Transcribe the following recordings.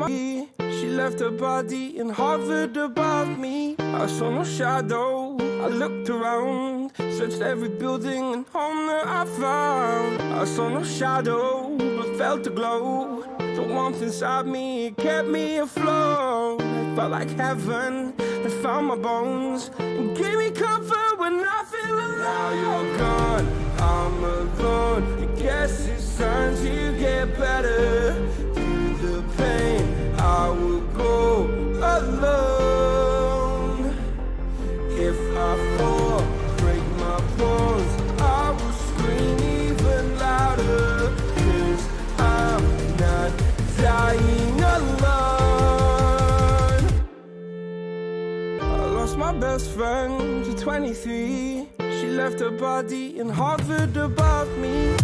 my she left her body and hovered above me. I saw no shadow, I looked around, searched every building and home that I found. I saw no shadow, but felt the glow. The warmth inside me, it kept me afloat. It felt like heaven had found my bones and gave me comfort when I feel alone. Now you're gone, I'm alone. I guess it's time to get better. Through the pain, I will go alone. If I fall, break my bones, I will scream even louder. 'Cause I'm not dying alone. I lost my best friend to 23. She left her body and hovered above me.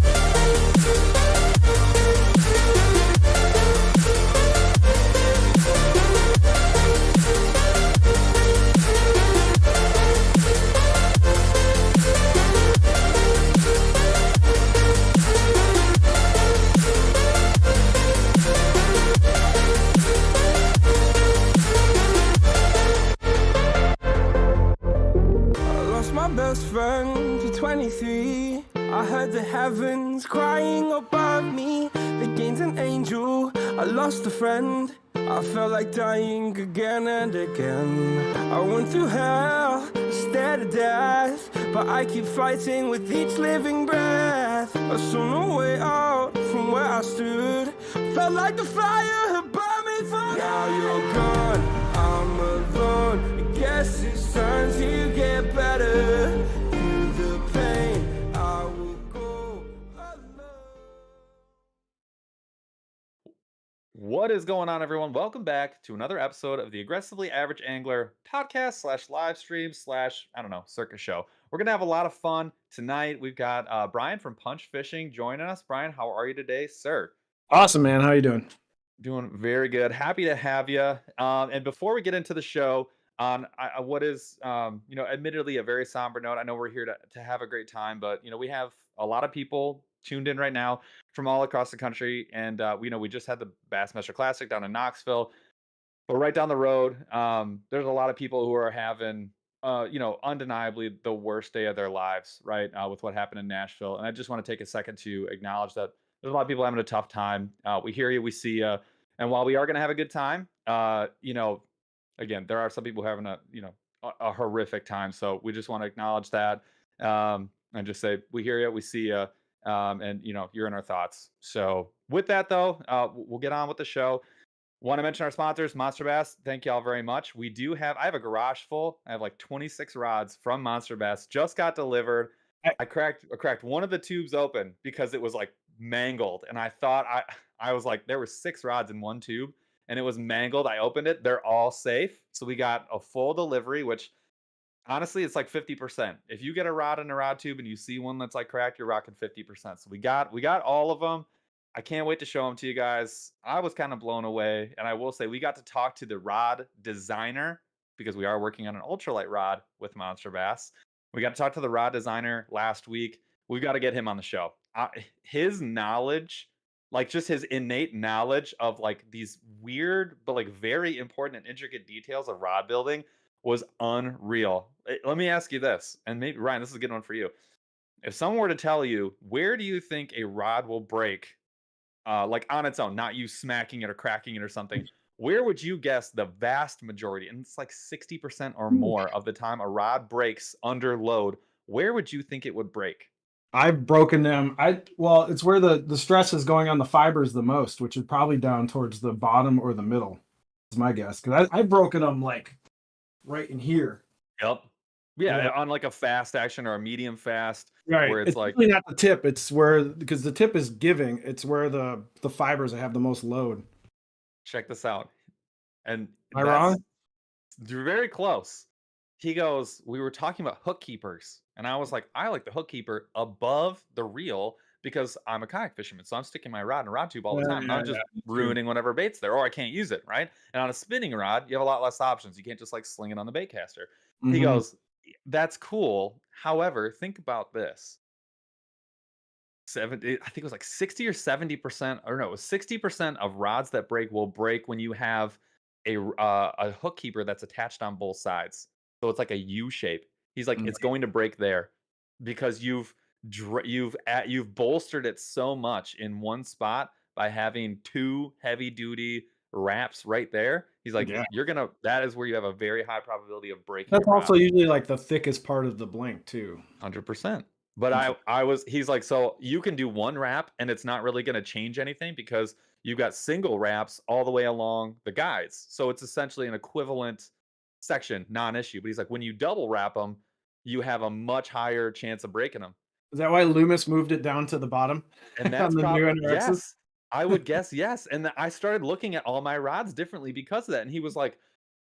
My best friend to 23. I heard the heavens crying above me. They gained an angel, I lost a friend. I felt like dying again and again. I went through hell, stared at death, but I keep fighting with each living breath. I saw no way out from where I stood. Felt like the fire had burned me for. Now you're gone, I'm alone. I guess it's time to get better. Through the pain, I will go alone. What is going on, everyone? Welcome back to another episode of the Aggressively Average Angler podcast slash live stream slash, I don't know, circus show. We're going to have a lot of fun tonight. We've got Brian from Punch Fishing joining us. Brian, how are you today, sir? Awesome, man. How you doing? Doing very good. Happy to have you. And before we get into the show, on what is, admittedly a very somber note, I know we're here to have a great time, but, we have a lot of people tuned in right now from all across the country. And, we just had the Bassmaster Classic down in Knoxville. But right down the road, there's a lot of people who are having, undeniably the worst day of their lives, right? With what happened in Nashville. And I just want to take a second to acknowledge that there's a lot of people having a tough time. We hear you, we see you. And while we are going to have a good time, again, there are some people having a horrific time. So we just want to acknowledge that and just say, we hear you, we see you, and, you're in our thoughts. So with that, though, we'll get on with the show. Want to mention our sponsors, Monster Bass. Thank y'all very much. I have a garage full. I have like 26 rods from Monster Bass. Just got delivered. I cracked one of the tubes open because it was like mangled. And I thought I was like, there were 6 rods in one tube and it was mangled. I opened it. They're all safe. So we got a full delivery, which honestly, it's like 50%. If you get a rod in a rod tube and you see one that's like cracked, you're rocking 50%. So we got all of them. I can't wait to show them to you guys. I was kind of blown away. And I will say we got to talk to the rod designer because we are working on an ultralight rod with Monster Bass. We got to talk to the rod designer last week. We've got to get him on the show. His knowledge, like just his innate knowledge of like these weird but like very important and intricate details of rod building was unreal. Let me ask you this, and maybe Ryan, this is a good one for you. If someone were to tell you, where do you think a rod will break, like on its own, not you smacking it or cracking it or something, where would you guess the vast majority, and it's like 60% or more of the time a rod breaks under load, where would you think it would break? I've broken them. It's where the stress is going on the fibers the most, which is probably down towards the bottom or the middle. Is my guess, because I've broken them like right in here. Yep. Yeah, on like a fast action or a medium fast, Right. where it's like really not the tip. It's where, because the tip is giving. It's where the fibers have the most load. check this out. And Am I wrong? you're very close. He goes, we were talking about hook keepers. And I was like, I like the hook keeper above the reel because I'm a kayak fisherman. So I'm sticking my rod in a rod tube all the time. And I'm just ruining whatever bait's there, or I can't use it, right? And on a spinning rod, you have a lot less options. You can't just like sling it on the bait caster. He goes, that's cool. However, think about this. 70, I think it was like 60 or 70%, or no, it was 60% of rods that break will break when you have a hook keeper that's attached on both sides. So it's like a U shape. He's like, Mm. it's going to break there because you've bolstered it so much in one spot by having two heavy duty wraps right there. He's like, Yeah. that is where you have a very high probability of breaking That's your also rod. usually like the thickest part of the blink too. 100%. But Interesting. he's like, so you can do one wrap and it's not really going to change anything because you've got single wraps all the way along the guides. So it's essentially an equivalent section, non-issue. But he's like, when you double wrap them, you have a much higher chance of breaking them. Is that why Loomis moved it down to the bottom And on that's the new probably, NRXs? yes, I would guess yes. And I started looking at all my rods differently because of that. And he's like,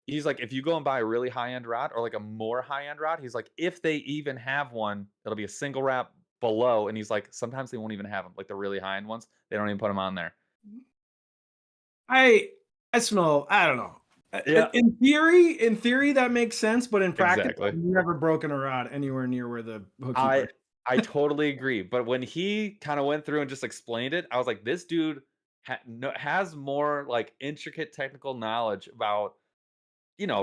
if you go and buy a really high end rod or like a more high end rod, he's like, if they even have one, it'll be a single wrap below. And he's like, sometimes they won't even have them, like the really high end ones. They don't even put them on there. I smell. I don't know. Yeah, In theory, that makes sense, but in practice, exactly. I've never broken a rod anywhere near where the hook I keeper. I totally agree. But when he kind of went through and just explained it, I was like, this dude has more like intricate technical knowledge about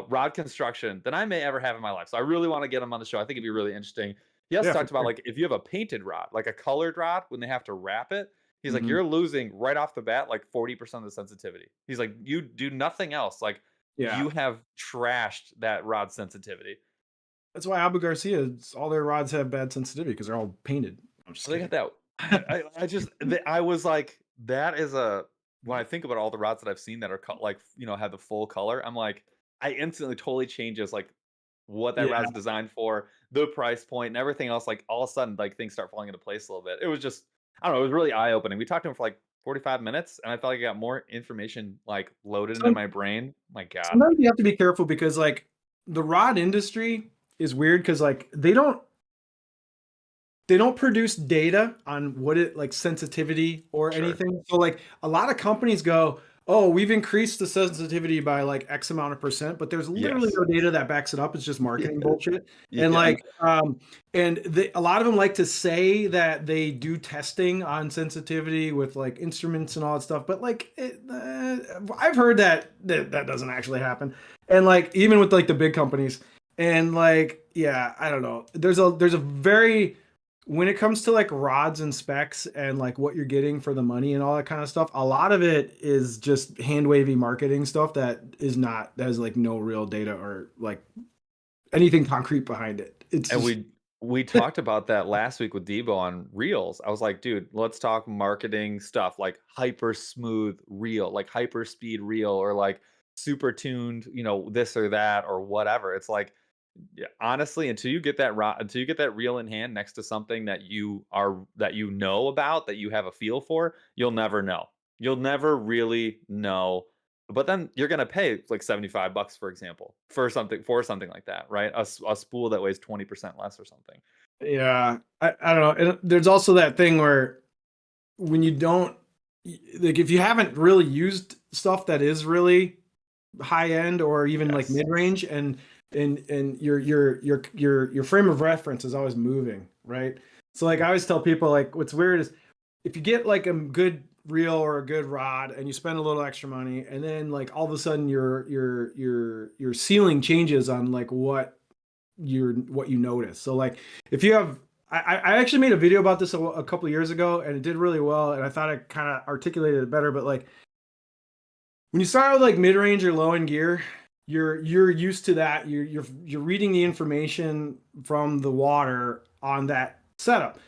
rod construction than I may ever have in my life. So I really want to get him on the show. I think it'd be really interesting. He also Yeah, for talked about sure. like if you have a painted rod, like a colored rod, when they have to wrap it, he's like, Mhm. you're losing right off the bat like 40% of the sensitivity. He's like, you do nothing else. Like Yeah, you have trashed that rod sensitivity. that's why Abu Garcia's all their rods have bad sensitivity because they're all painted. I'm just So they got kidding. that. I was like, that is a when I think about all the rods that I've seen that are cut like have the full color, I'm like, I instantly totally changes like what that Yeah, rod's designed for, the price point, and everything else. Like all of a sudden, like things start falling into place a little bit. It was just, I don't know, it was really eye opening. We talked to him for like 45 minutes, and I felt like I got more information like loaded into some, my brain. My God. sometimes you have to be careful because like the rod industry is weird because like they don't produce data on what it like sensitivity or Sure. anything. So like a lot of companies go, "Oh, we've increased the sensitivity by like X amount of percent," but there's literally Yes. no data that backs it up. It's just marketing Yeah. bullshit. And Yeah. like a lot of them like to say that they do testing on sensitivity with like instruments and all that stuff, but like I've heard that doesn't actually happen. And like even with like the big companies and like yeah, I don't know. There's a very when it comes to like rods and specs and like what you're getting for the money and all that kind of stuff, a lot of it is just hand wavy marketing stuff that has like no real data or like anything concrete behind it. It's And just we talked about that last week with Debo on Reels. I was like, dude, let's talk marketing stuff like hyper smooth reel, like hyper speed reel, or like super tuned, this or that or whatever. It's like, yeah, honestly, until you get that reel in hand next to something that you know about, that you have a feel for, you'll never know. You'll never really know. But then you're gonna pay like $75, for example, for something like that, right? A spool that weighs 20% less or something. yeah, I don't know. And there's also that thing where when you don't like if you haven't really used stuff that is really high end or even like Yes. mid range and your frame of reference is always moving, right? So like I always tell people like what's weird is if you get like a good reel or a good rod and you spend a little extra money and then like all of a sudden your ceiling changes on like what you notice. So like if you have I actually made a video about this a couple of years ago and it did really well and I thought I kind of articulated it better, but like when you start with like mid-range or low-end gear, you're used to that. You're reading the information from the water on that setup.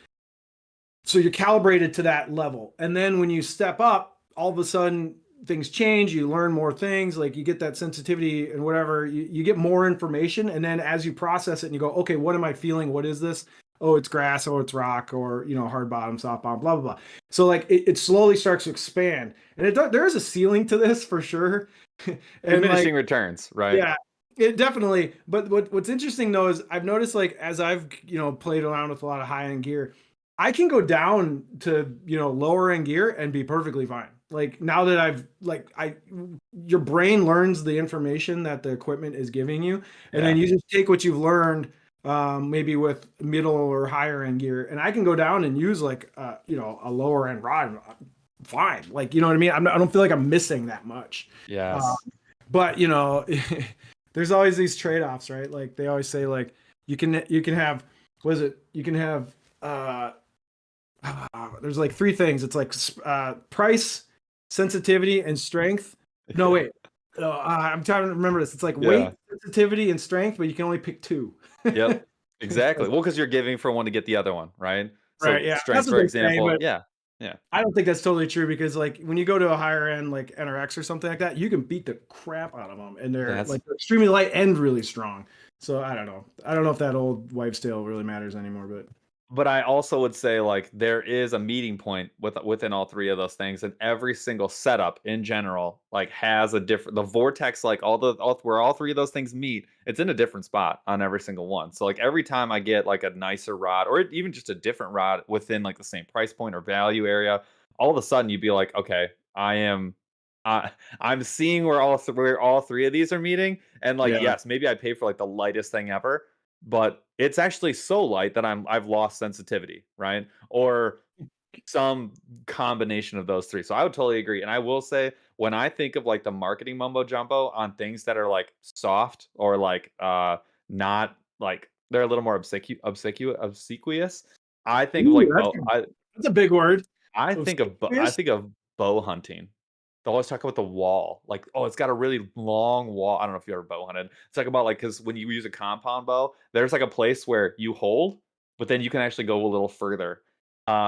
So you're calibrated to that level. And then when you step up, all of a sudden things change, you learn more things, like you get that sensitivity and whatever, you get more information. And then as you process it and you go, okay, what am I feeling? What is this? Oh, it's grass, oh, it's rock, or hard bottom, soft bottom, blah, blah, blah. So like it slowly starts to expand. And there is a ceiling to this for sure. And like, Diminishing returns, right? yeah, it definitely. But what's interesting though is I've noticed like as I've played around with a lot of high end gear, I can go down to lower end gear and be perfectly fine. Like now that your brain learns the information that the equipment is giving you, and then Yeah. you just take what you've learned maybe with middle or higher end gear, and I can go down and use like a lower end rod. Fine, like you know what I mean. I don't feel like I'm missing that much. Uh, Yes. but there's always these trade offs, right? Like they always say, like you can have what is it? You can have there's like three things. It's like price, sensitivity, and strength. No, wait. I'm trying to remember this. It's like weight, Yeah. sensitivity, and strength, but you can only pick two. Yep. Exactly. So, Well, because you're giving for one to get the other one, right? right. So Yeah. That's strength, what for they say, example. but Yeah. Yeah. I don't think that's totally true because like when you go to a higher end like NRX or something like that, you can beat the crap out of them, and they're That's like extremely light and really strong. So I don't know. I don't know if that old wives' tale really matters anymore, but But I also would say, like, there is a meeting point within all three of those things, and every single setup in general, like, has a different the vortex, like, where all three of those things meet, it's in a different spot on every single one. So, like, every time I get, like, a nicer rod or even just a different rod within, like, the same price point or value area, all of a sudden you'd be like, "Okay, I am I I'm seeing where all three of these are meeting," and, like, yeah. yes, maybe I pay for, like, the lightest thing ever, but it's actually so light that I've lost sensitivity, right? Or some combination of those three. So I would totally agree. And I will say, when I think of like the marketing mumbo jumbo on things that are like soft or like not like they're a little more obsequious, I think of Ooh, like that's a big word. I Obsequious? think of bow hunting. They always talk about the wall, like, oh, it's got a really long wall. I don't know if you ever bow hunted. It's like about like because when you use a compound bow, there's like a place where you hold, but then you can actually go a little further,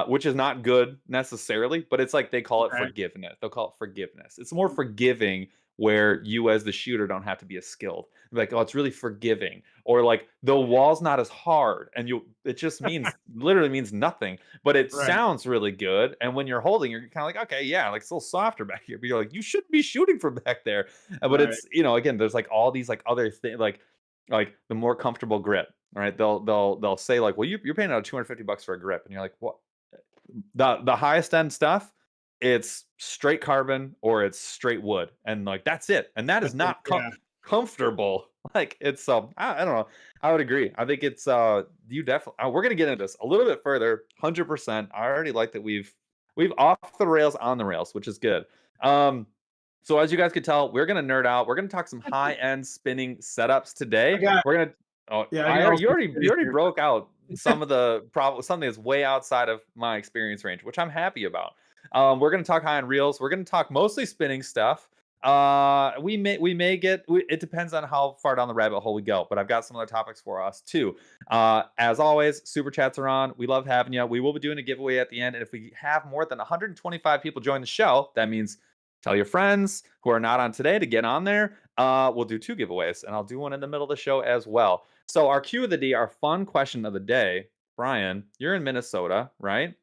which is not good necessarily. But it's like they call it Okay. forgiveness. They'll call it forgiveness. It's more forgiving where you as the shooter don't have to be as skilled. Like, oh, it's really forgiving, or like the wall's not as hard, and you it just means literally means nothing, but it Right. sounds really good. And when you're holding, you're kind of like, okay, yeah, like it's a little softer back here. But you're like, you shouldn't be shooting from back there. But Right. it's again, there's like all these like other things, like the more comfortable grip. Right? They'll say like, well, you're paying out $250 for a grip, and you're like, what? The highest end stuff, it's straight carbon or it's straight wood, and like that's it. And that is That's it. not Yeah. comfortable. Like it's I don't know. I would agree. I think it's you definitely we're gonna get into this a little bit further. 100%. I already like that we've off the rails on the rails, which is good. Um so as you guys could tell, we're gonna nerd out. We're gonna talk some high end spinning setups I today. got We're gonna I got all you sensitivity already here. broke out some of the something that's way outside of my experience range, which I'm happy about. We're gonna talk high end reels. We're gonna talk mostly spinning stuff. We may get it depends on how far down the rabbit hole we go, but I've got some other topics for us too. As always, super chats are on. We love having you. We will be doing a giveaway at the end, and if we have more than 125 people join the show, that means tell your friends who are not on today to get on there. We'll do 2 giveaways, and I'll do one in the middle of the show as well. So our Q of the D, our fun question of the day, Brian, you're in Minnesota, right?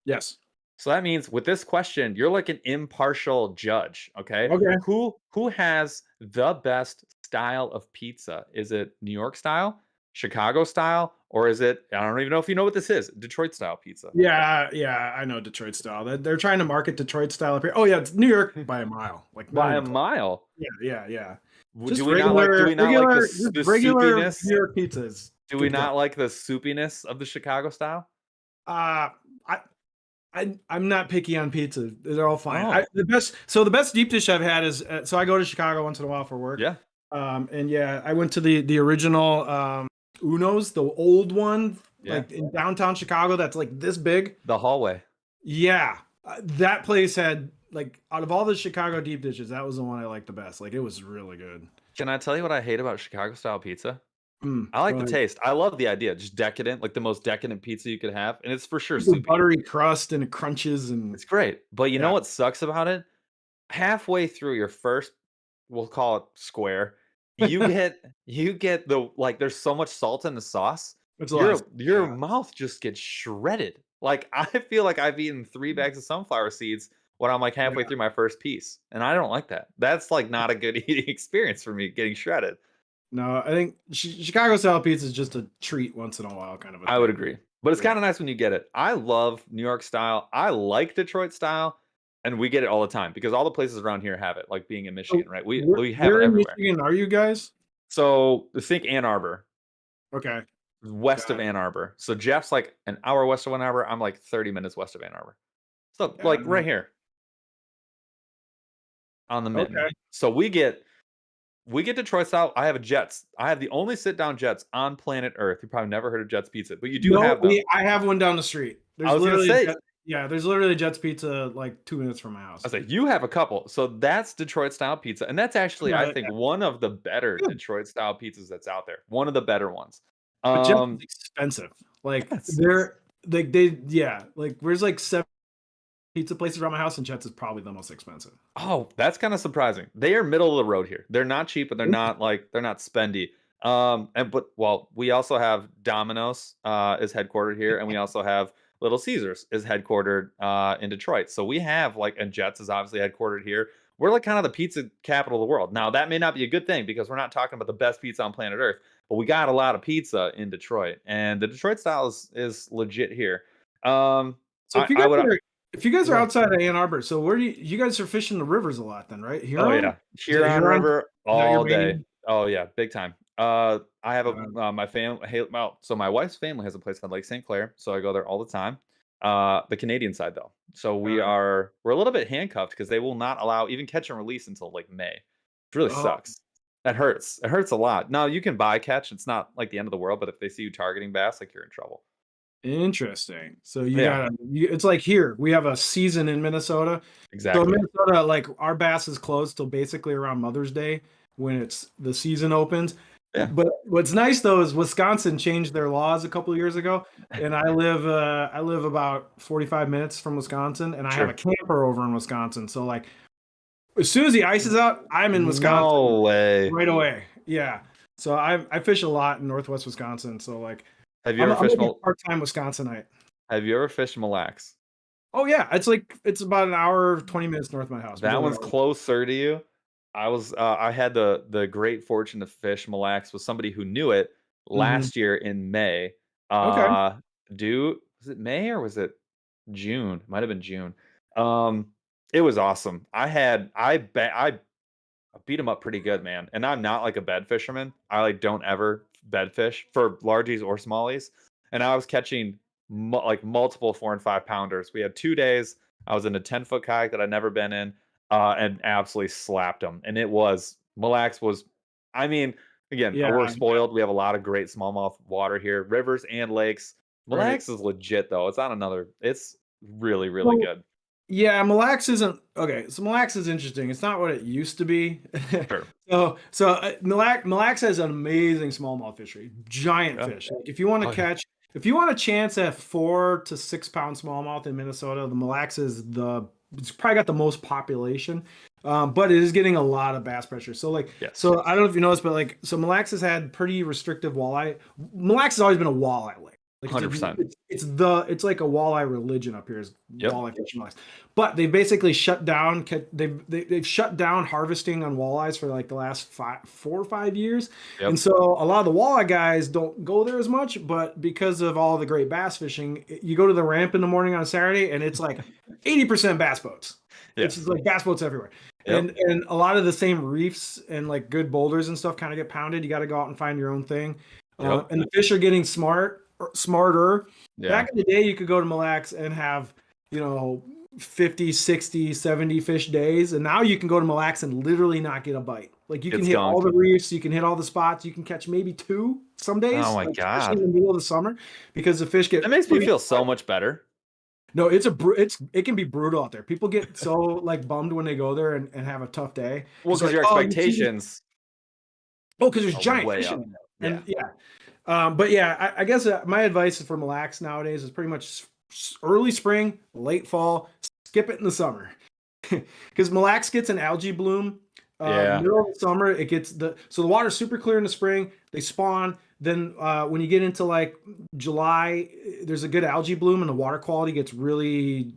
Yes. So that means with this question, you're like an impartial judge, okay? Okay. Who has the best style of pizza? Is it New York style, Chicago style, or is it I don't even know if you know what this is, Detroit style pizza? Yeah, yeah, I know Detroit style. They're trying to market Detroit style up here. Oh yeah, it's New York by a mile. Like not By a even close. mile. Yeah, yeah, yeah. Do Just do we not like just the regular soupiness? New York pizza is Do we good to go. not like the soupiness of the Chicago style? Uh I I'm not picky on pizza. They're all fine. Oh, The best deep dish I've had is so I go to Chicago once in a while for work. yeah. And yeah, I went to the original Uno's, the old one, Yeah. like in downtown Chicago that's like this big. The hallway. Yeah. That place had like out of all the Chicago deep dishes, that was the one I liked the best. Like it was really good. Can I tell you what I hate about Chicago style pizza? I Go like the ahead. taste. I love the idea. Just decadent, like the most decadent pizza you could have, and it's for sure Super soupy. buttery crust and it crunches and It's great. But you know yeah, what sucks about it? Halfway through your first, we'll call it square, you get the like there's so much salt in the sauce. it's a lot of Your yeah. mouth just gets shredded. Like I feel like I've eaten 3 bags of sunflower seeds when I'm like halfway Yeah. through my first piece, and I don't like that. That's like not a good eating experience for me getting shredded. No, I think Chicago style pizza is just a treat once in a while kind of a I would thing. agree. But it's Yeah. kinda nice when you get it. I love New York style. I like Detroit style, and we get it all the time because all the places around here have it, like being in So Michigan, right? We have where it in everywhere. Michigan are you guys? So, think Ann Arbor. Okay. west of Ann Arbor. So Jeff's like an hour west of Ann Arbor. I'm like 30 minutes west of Ann Arbor. So like right here on the mitten. Okay. So we get Detroit style. I have a Jets. I have the only sit down Jets on planet Earth. You probably never heard of Jets Pizza, but you do have them. I have one down the street. I was gonna say, there's literally Jets Pizza like 2 minutes from my house. I was like, you have a couple. So that's Detroit style pizza, and that's actually I think one of the better Detroit style pizzas that's out there. One of the better ones. But Jets is expensive. Like they're like there's like 7 pizza places around my house, and Jets is probably the most expensive. Oh, that's kind of surprising. They are middle of the road here. They're not cheap, but they're not spendy. We also have Domino's is headquartered here, and we also have Little Caesars is headquartered in Detroit. So we have and Jets is obviously headquartered here. We're like kind of the pizza capital of the world. Now that may not be a good thing because we're not talking about the best pizza on planet Earth, but we got a lot of pizza in Detroit, and the Detroit style is legit here. So if you guys are outside of Ann Arbor, so where do you guys are fishing the rivers a lot then, right? Oh yeah, Huron River all day. Oh yeah, big time. I have my family. So my wife's family has a place called Lake St. Clair, so I go there all the time. The Canadian side though, so we're a little bit handcuffed because they will not allow even catch and release until like May. It really sucks. That hurts. It hurts a lot. Now you can buy catch. It's not like the end of the world, but if they see you targeting bass, like you're in trouble. Interesting. So it's like here we have a season in Minnesota. Exactly. So in Minnesota, like our bass is closed till basically around Mother's Day when it's the season opens. Yeah. But what's nice though is Wisconsin changed their laws a couple of years ago, and I live about 45 minutes from Wisconsin, and I have a camper over in Wisconsin. So like as soon as the ice is out, I'm in Wisconsin. No way. Right away. Yeah. So I fish a lot in Northwest Wisconsin. So like. Have you ever fished part-time Wisconsinite? Have you ever fished Mille Lacs? Oh yeah, it's about an hour 20 minutes north of my house. That one's closer to you. I had the great fortune to fish Mille Lacs with somebody who knew it last year in May. Was it May or was it June? It might have been June. It was awesome. I beat him up pretty good, man. And I'm not like a bed fisherman. I don't ever bed fish for largies or smallies. And I was catching multiple 4 and 5 pounders. We had 2 days. I was in a 10-foot kayak that I'd never been in, and absolutely slapped them. And Mille Lacs was, we're spoiled. We have a lot of great smallmouth water here, rivers and lakes. Mille Lacs is legit though. It's really, really good. Yeah, Mille Lacs isn't okay. So Mille Lacs is interesting. It's not what it used to be. Sure. Mille Lacs has an amazing smallmouth fishery, giant fish. Like if you want to if you want a chance at 4 to 6 pound smallmouth in Minnesota, the Mille Lacs it's probably got the most population, but it is getting a lot of bass pressure. So so I don't know if you know this, but Mille Lacs has had pretty restrictive walleye. Mille Lacs has always been a walleye lake. 100%. It's like a walleye religion up here is walleye fishing. But they basically shut down. They've shut down harvesting on walleyes for like the last 4 or 5 years, and so a lot of the walleye guys don't go there as much. But because of all the great bass fishing, you go to the ramp in the morning on Saturday, and it's like 80% bass boats. It's just like bass boats everywhere. And a lot of the same reefs and like good boulders and stuff kind of get pounded. You got to go out and find your own thing, and the fish are getting smarter. Back in the day, you could go to Mille Lacs and have 50, 60, 70 fish days, and now you can go to Mille Lacs and literally not get a bite. Like you can hit all the reefs, you can hit all the spots, you can catch maybe 2 some days. Oh my god! Especially in the middle of the summer, because the fish get. That makes me feel so much better. No, it can be brutal out there. People get so bummed when they go there and have a tough day. Well, because your expectations. Because there's giant fish in there. And but I guess my advice for Mille Lacs nowadays is pretty much early spring, late fall, skip it in the summer. Because Mille Lacs gets an algae bloom. Middle of the summer, it gets the water's super clear in the spring. They spawn. Then when you get into like July, there's a good algae bloom and the water quality gets green.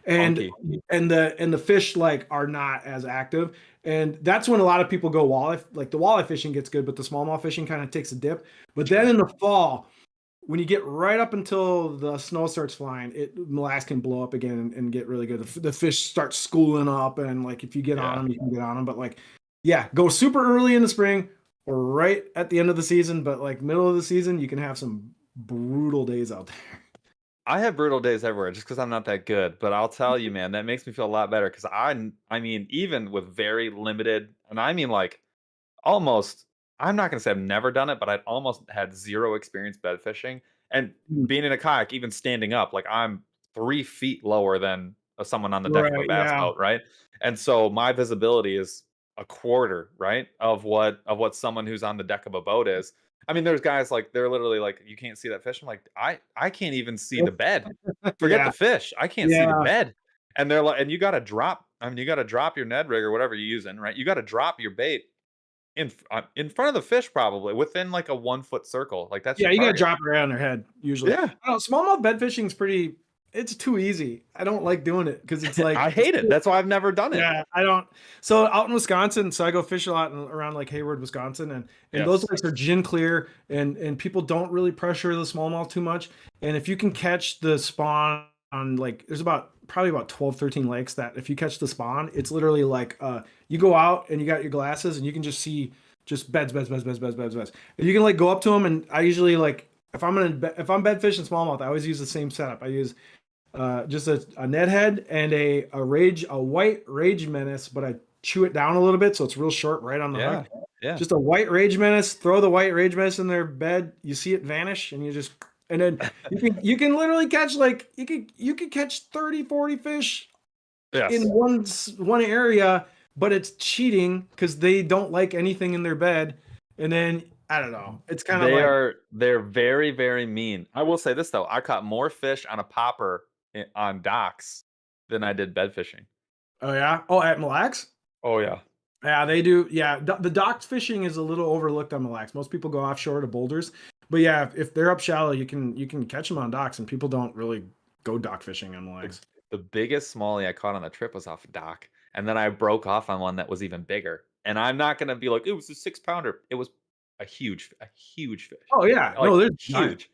And the fish are not as active, and that's when a lot of people go walleye. Like the walleye fishing gets good, but the smallmouth fishing kind of takes a dip. But then in the fall, when you get right up until the snow starts flying, Mille Lacs can blow up again and get really good. The fish start schooling up, and if you get on them, you can get on them. But go super early in the spring or right at the end of the season, but like middle of the season, you can have some brutal days out there. I have brutal days everywhere just because I'm not that good. But I'll tell you, man, that makes me feel a lot better because I mean, even with very limited, and I mean like almost, I'm not gonna say I've never done it, but I've almost had zero experience bed fishing. And being in a kayak, even standing up, like I'm 3 feet lower than someone on the deck of a Right. bass Yeah. boat, right? And so my visibility is a quarter, right, of what someone who's on the deck of a boat is. I mean, there's guys like they're literally like, you can't see that fish. I'm like, I can't even see the bed. Forget Yeah. the fish. I can't see the Yeah. bed. And they're like, and you got to drop. I mean, you got to drop your Ned rig or whatever you're using, right? You got to drop your bait in front of the fish, probably within like a 1 foot circle. Like that's Yeah. your You got to target. drop it right on their head usually. Yeah, I don't know, smallmouth bed fishing is pretty, it's too easy. I don't like doing it because it's like, I hate it. That's why I've never done it. yeah, I don't. So out in Wisconsin, so I go fish a lot around like Hayward, Wisconsin, and those Yes. lakes are gin clear, and people don't really pressure the smallmouth too much. And if you can catch the spawn on like, there's probably about 12, 13 lakes that if you catch the spawn, it's literally like you go out and you got your glasses and you can just see just beds, beds, beds, beds, beds, beds, beds. And you can like go up to them, and I usually like if I'm bed fishing smallmouth, I always use the same setup. I use just a Ned head and a white rage menace, but I chew it down a little bit so it's real short right on the Yeah. hook. Yeah. Just a white rage menace. Throw the white rage menace in their bed. You see it vanish, and then you can literally catch like you could catch 30, 40 fish Yes. in one area, but it's cheating because they don't like anything in their bed. And then I don't know. It's kind of like, They're very, very mean. I will say this though, I caught more fish on a popper on docks than I did bed fishing. oh yeah, oh at Mille Lacs. Oh yeah. Yeah, they do. Yeah, the dock fishing is a little overlooked on Mille Lacs. Most people go offshore to boulders, but yeah, if they're up shallow, you can catch them on docks, and people don't really go dock fishing on Mille Lacs. The biggest smallie I caught on the trip was off a dock, and then I broke off on one that was even bigger. And I'm not gonna be like, it was a 6 pounder. It was a huge fish. Oh yeah, Like no, there's huge.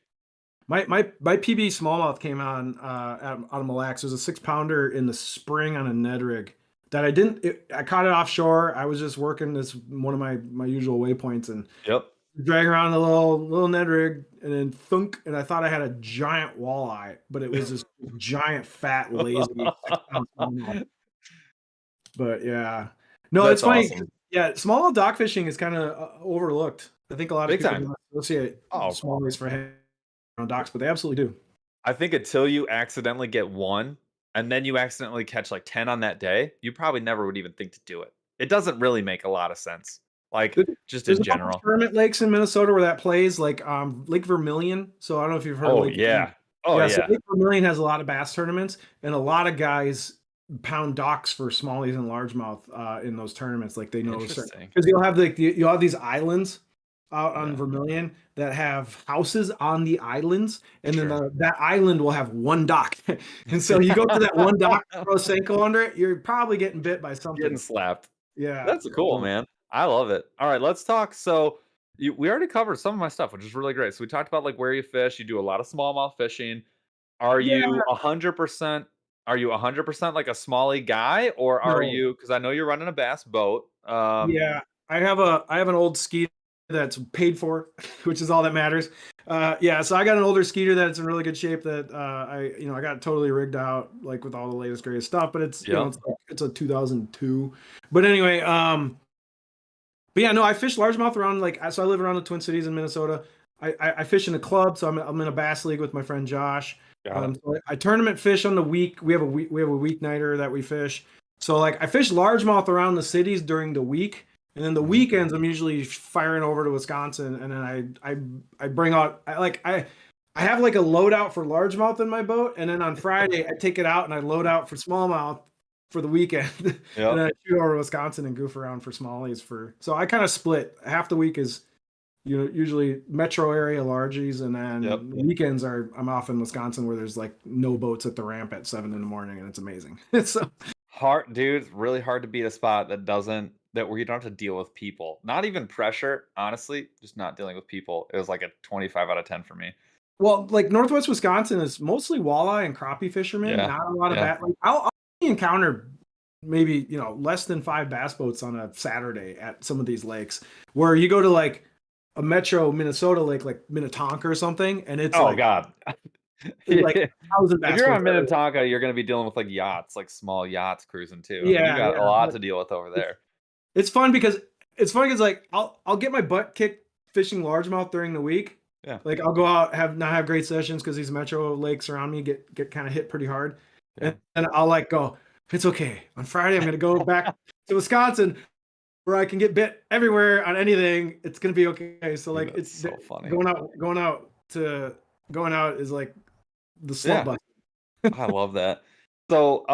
my PB smallmouth came on out of Mille Lacs. It was a 6 pounder in the spring on a Ned rig that I caught it offshore. I was just working this one of my usual waypoints and Yep. dragging around the little Ned rig, and then thunk, and I thought I had a giant walleye, but it was this giant fat lazy 6 pound smallmouth. But yeah, no, That's it's funny. awesome. Yeah, smallmouth dock fishing is kind of overlooked. I think a lot of Big people time. don't associate Oh. smallmouths for hanging on docks, but they absolutely do. I think until you accidentally get one, and then you accidentally catch like 10 on that day, you probably never would even think to do it. It doesn't really make a lot of sense. Like just There's in a couple general. tournament lakes in Minnesota where that plays, like Lake Vermilion. So I don't know if you've heard of Oh Lake yeah. Oh yeah, yeah. so Lake Vermilion has a lot of bass tournaments, and a lot of guys pound docks for smallies and largemouth in those tournaments. Like they know Interesting. because you'll have these islands out on Yeah. Vermilion that have houses on the islands, and then Sure. that island will have one dock. And so you go to that one dock, throw a Senko under it, you're probably getting bit by something. Getting slapped. Yeah, That's cool, man. I love it. All right, let's talk. So we already covered some of my stuff, which is really great. So we talked about like where you fish. You do a lot of smallmouth fishing. Are Yeah, you 100%? Are you 100% like a smallie guy, or are no. you? Because I know you're running a bass boat. Yeah, I have an old skeeter that's paid for, which is all that matters. Yeah, so I got an older skeeter that's in really good shape that I got totally rigged out like with all the latest greatest stuff, but it's Yeah. it's a 2002. But anyway, but yeah, no, I fish largemouth around so I live around the Twin Cities in Minnesota. I fish in a club, so I'm in a bass league with my friend Josh. Got it. So I tournament fish on the week. We have a weeknighter that we fish. So like I fish largemouth around the cities during the week, and then the weekends I'm usually firing over to Wisconsin, and then I bring out I have like a loadout for largemouth in my boat, and then on Friday I take it out and I load out for smallmouth for the weekend, and then I shoot over to Wisconsin and goof around for smallies so I kind of split. Half the week is usually metro area largies, and then weekends I'm off in Wisconsin where there's like no boats at the ramp at 7 a.m, and it's amazing. So Hard, dude. Really hard to beat a spot where you don't have to deal with people. Not even pressure, honestly. Just not dealing with people. It was like a 25 out of 10 for me. well, like Northwest Wisconsin is mostly walleye and crappie fishermen, Yeah, not a lot of yeah. that. Like I'll encounter maybe, less than 5 bass boats on a Saturday at some of these lakes, where you go to like a metro Minnesota lake, like Minnetonka or something, and it's Oh like, God. it's like If 1,000 bass you're boats on everywhere. Minnetonka, you're gonna be dealing with like yachts, like small yachts cruising too. I mean, you Yeah, got a yeah. lot But to deal with over it's, there. it's fun because like I'll get my butt kicked fishing largemouth during the week. Yeah. Like I'll go out, not have great sessions because these metro lakes around me get kind of hit pretty hard. Yeah. And I'll like go, it's okay. On Friday, I'm gonna go back to Wisconsin where I can get bit everywhere on anything. It's gonna be okay. So like Dude, that's so funny. going out is like the Yeah. slump bus. I love that. So,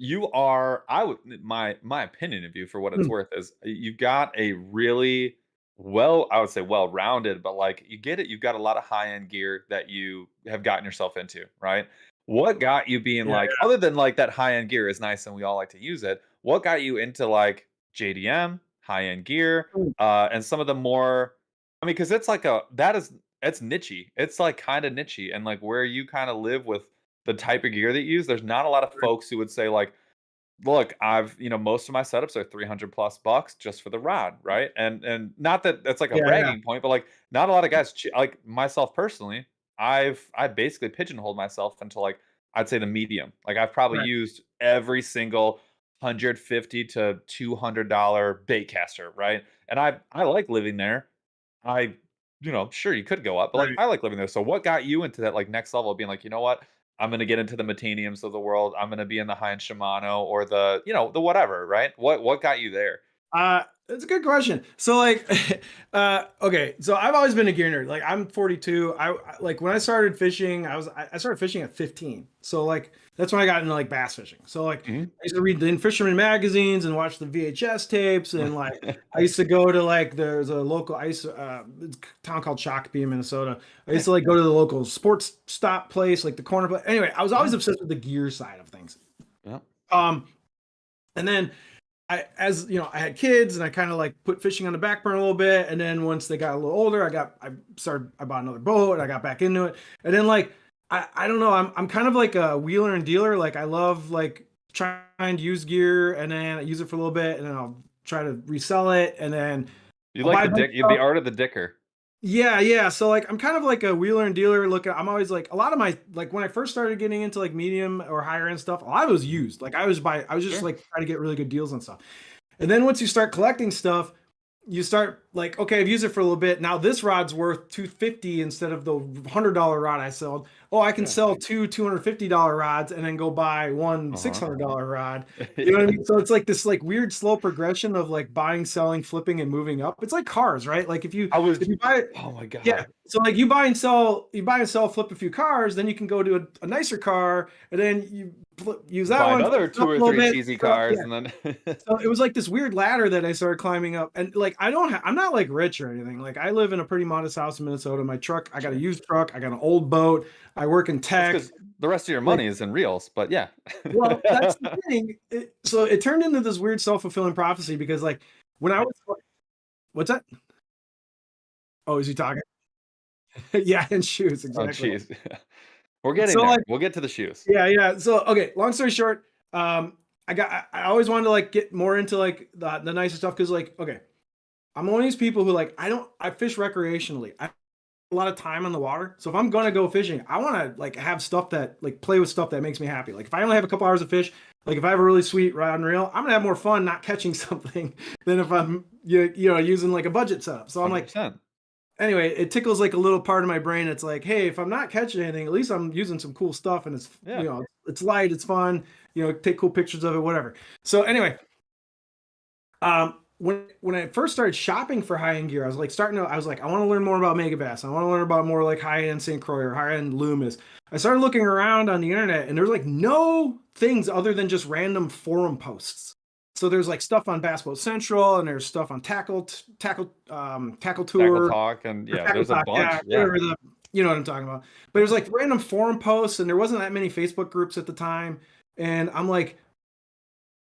you are I would my opinion of you for what it's Hmm. worth is you got a really well, I would say well-rounded, but like you get it, you've got a lot of high-end gear that you have gotten yourself into, right? What got you being Yeah, like, other than like that high-end gear is nice and we all like to use it, what got you into like JDM, high-end gear, yeah. and some of the more, I mean, because it's like it's nichey. It's like kind of nichey, and like where you kind of live with the type of gear that you use, there's not a lot of folks who would say like, look, most of my setups are 300 plus bucks just for the rod, right? And not that that's like a Yeah, yeah. bragging point, but like not a lot of guys like myself personally, I basically pigeonholed myself into like I'd say the medium. Like I've probably Right. used every single $150 to $200 bait caster, right? And I like living there. I sure you could go up, but like Right. I like living there. So what got you into that like next level of being like, you know what? I'm gonna get into the Metaniums of the world. I'm gonna be in the high-end Shimano or the whatever, right? What got you there? It's a good question. So like, okay, so I've always been a gear nerd. Like I'm 42. Like when I started fishing, I started fishing at 15. So like that's when I got into like bass fishing. So like Mhm. I used to read the fisherman magazines and watch the VHS tapes, and like I used to go to like there's a local it's a town called Shakopee in Minnesota. I used to like go to the local sports stop place, like the corner place. Anyway, I was always Yeah, obsessed with the gear side of things. yeah, Um, and then I had kids and I kind of like put fishing on the back burner a little bit. And then once they got a little older, I bought another boat and I got back into it. And then like, I don't know, I'm kind of like a wheeler and dealer. Like I love like trying to use gear and then I use it for a little bit and then I'll try to resell it. And then you I'll like buy a bunch of the stuff. art of the dicker. Yeah, yeah. So like I'm kind of like a wheeler and dealer looking. I'm always like a lot of my like when I first started getting into like medium or higher end stuff, a lot of it was used. Like I was just Sure. like trying to get really good deals on stuff. And then once you start collecting stuff, you start like, okay, I've used it for a little bit. Now this rod's worth 250 instead of the $100 rod I sold. Oh, I can Yeah. sell two $250 rods and then go buy one Uh-huh. $600 rod. You know what I mean? So it's like this like weird slow progression of like buying, selling, flipping, and moving up. It's like cars, right? Like I was if you buy oh my yeah. god. So like you buy and sell, flip a few cars, then you can go to a nicer car, and then you use that Buy one, another fix it two up a or little three bit. cheesy So, cars yeah. and then So it was like this weird ladder that I started climbing up, and like I'm not like rich or anything. Like I live in a pretty modest house in Minnesota. My truck, I got a Sure. used truck. I got an old boat. I work in That's tech. because the rest of your Like, money is in reals, but yeah. well, that's the thing. So it turned into this weird self-fulfilling prophecy because like when I was, what's that? Oh, is he talking? Yeah, and shoes, Oh, exactly. jeez. We're getting So there. like, We'll get to the shoes. yeah, yeah. So okay, long story short, I always wanted to like get more into like the nicer stuff because like okay, I'm one of these people who like I fish recreationally. I have a lot of time on the water. So if I'm gonna go fishing, I want to like have stuff that like play with stuff that makes me happy. Like if I only have a couple hours of fish, like if I have a really sweet rod and reel, I'm gonna have more fun not catching something than if I'm using like a budget setup. So I'm like 100%. anyway, it tickles like a little part of my brain. It's like, hey, if I'm not catching anything, at least I'm using some cool stuff and it's Yeah. it's light, it's fun, take cool pictures of it, whatever. So anyway, when I first started shopping for high-end gear, I was like, I want to learn more about Megabass. I want to learn about more like high-end St. Croix or high-end Loomis. I started looking around on the internet and there's like no things other than just random forum posts. So there's like stuff on Bass Boat Central and there's stuff on Tackle Tackle Tour, Talk and or yeah, Tackle there's a Talk, bunch. yeah, Yeah. whatever you know what I'm talking about. But there's like random forum posts and there wasn't that many Facebook groups at the time. And I'm like,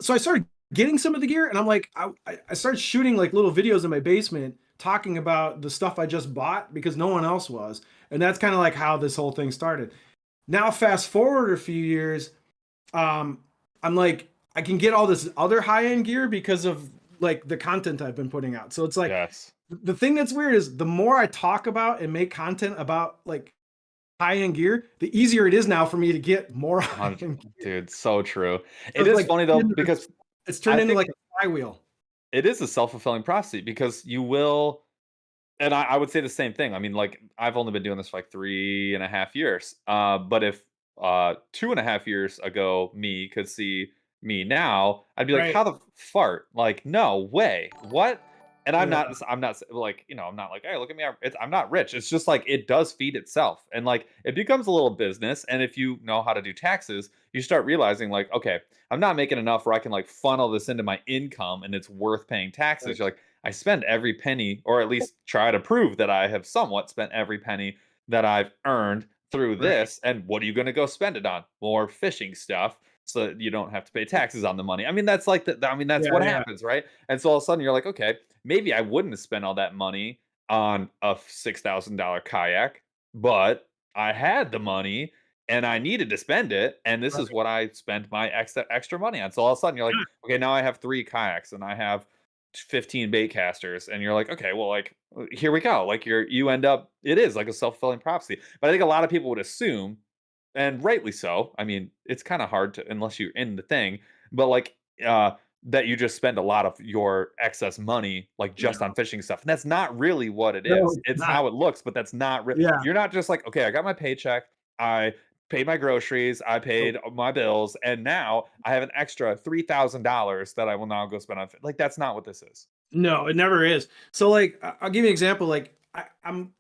so I started getting some of the gear and I'm like, I started shooting like little videos in my basement talking about the stuff I just bought because no one else was. And that's kind of like how this whole thing started. Now, fast forward a few years, I'm like, I can get all this other high-end gear because of like the content I've been putting out. So it's like Yes. the thing that's weird is the more I talk about and make content about like high-end gear, the easier it is now for me to get more high-end gear. Dude, so true. So It it's is like funny though, because it's I turned into think like a flywheel. it is a self-fulfilling prophecy because you will, and I would say the same thing. I mean, like I've only been doing this for like 3.5 years. But if 2.5 years ago me could see me now, I'd be like, Right. how the fart? Like, no way. What? And Yeah. I'm not like, I'm not like, hey, look at me. I'm not rich. It's just like it does feed itself. And like it becomes a little business. And if you know how to do taxes, you start realizing like, okay, I'm not making enough where I can like funnel this into my income and it's worth paying Right. taxes. You're like, I spend every penny, or at least try to prove that I have somewhat spent every penny that I've earned through Right. this. And what are you going to go spend it on? More fishing stuff so that you don't have to pay taxes on the money. I mean, that's like I mean, that's Yeah. what Yeah. happens, right? And so all of a sudden you're like, okay, maybe I wouldn't have spent all that money on a $6,000 kayak, but I had the money and I needed to spend it. And this is Right. what I spent my extra money on. So all of a sudden you're like, okay, now I have 3 kayaks and I have 15 bait casters, and you're like, okay, well, like here we go. Like you end up, it is like a self-fulfilling prophecy. But I think a lot of people would assume, and rightly so. I mean, it's kind of hard to unless you're in the thing, but like uh that you just spend a lot of your excess money like just No. on fishing stuff. And that's not really what it No, is. it's It's not. how it looks, but that's not Yeah. you're not just like, okay, I got my paycheck, I paid my groceries, I paid my bills, and now I have an extra $3,000 that I will now go spend on like that's not what this is. No, it never is. So like I'll give you an example. Like I'm,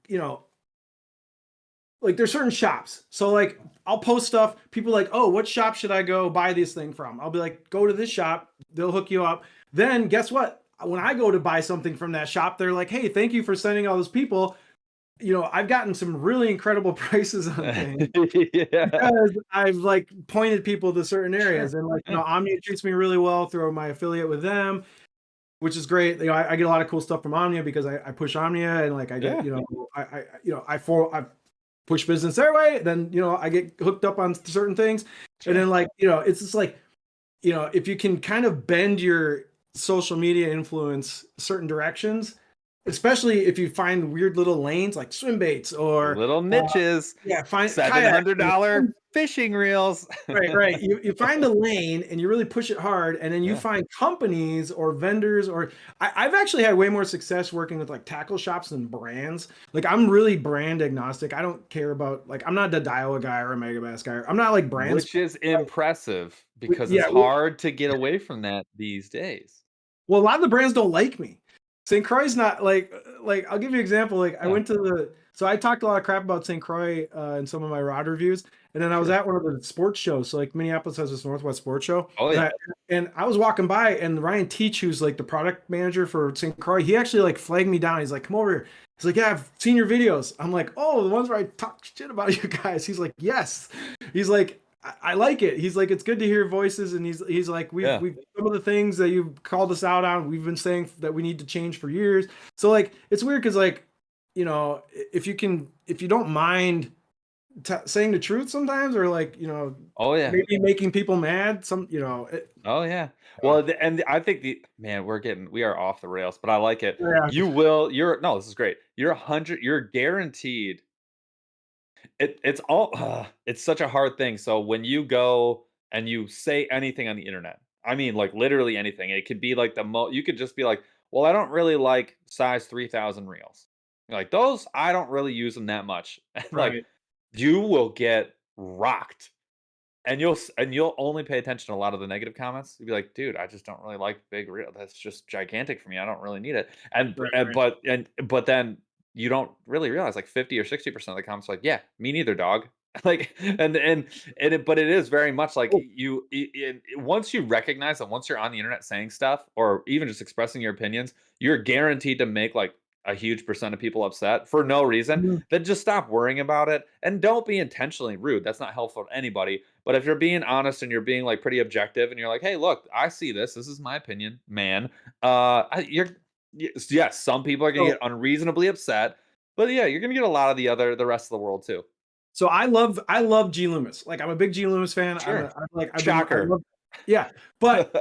like there's certain shops. So like I'll post stuff. People are like, oh, what shop should I go buy this thing from? I'll be like, go to this shop. They'll hook you up. Then guess what? When I go to buy something from that shop, they're like, hey, thank you for sending all those people. I've gotten some really incredible prices on things Yeah. because I've like pointed people to certain areas, Sure. and like Yeah. Omnia treats me really well through my affiliate with them, which is great. I get a lot of cool stuff from Omnia because I push Omnia, and like I get, Yeah. I push business their way. Then, I get hooked up on certain things. And Sure. then like, it's just like, if you can kind of bend your social media influence certain directions, especially if you find weird little lanes like swim baits or Little niches, yeah, find kayak. $700 fishing reels. Right, right. You find a lane and you really push it hard, and then you Yeah. find companies or vendors, or I've actually had way more success working with like tackle shops than brands. Like I'm really brand agnostic. I don't care about like I'm not a Daiwa guy or a Megabass guy. I'm not like brands. Which is impressive because it's Yeah. hard to get away from that these days. Well, a lot of the brands don't like me. St. Croix's not like I'll give you an example. Like I Yeah. went to so I talked a lot of crap about St. Croix in some of my rod reviews, and then I was Sure. at one of the sports shows. So like Minneapolis has this Northwest Sports Show. Oh, and yeah. I was walking by, and Ryan Teach, who's like the product manager for St. Croix, he actually like flagged me down. He's like, "Come over here." He's like, "Yeah, I've seen your videos." I'm like, "Oh, the ones where I talk shit about you guys." He's like, "Yes." He's like, I like it. He's like, it's good to hear voices, and he's like, Yeah. we've some of the things that you called us out on, we've been saying that we need to change for years. So like, it's weird because like, if you don't mind saying the truth sometimes, or like, Oh, yeah. maybe making people mad, Oh, yeah. Well, and I think we are off the rails, but I like it. yeah, No, this is great. You're guaranteed. It's such a hard thing. So when you go and you say anything on the internet, I mean, like literally anything, it could be like you could just be like, well, I don't really like size 3,000 reels. You're like, those, I don't really use them that much. And like, right. you will get rocked. And you'll only pay attention to a lot of the negative comments. You'll be like, dude, I just don't really like big reel. That's just gigantic for me. I don't really need it. Right, right. But then you don't really realize like 50 or 60% of the comments are like, yeah, me neither, dog. Like but it is very much like Oh, once you recognize that once you're on the internet saying stuff or even just expressing your opinions, you're guaranteed to make like a huge percent of people upset for no reason. mhm. Then just stop worrying about it and don't be intentionally rude. That's not helpful to anybody. But if you're being honest and you're being like pretty objective and you're like, hey, look, I see this. This is my opinion, man. Yes, some people are gonna So get unreasonably upset, but yeah, you're gonna get a lot of the rest of the world too. So I love G Loomis. Like I'm a big G Loomis fan. Sure. I've been I Shocker. love Yeah, but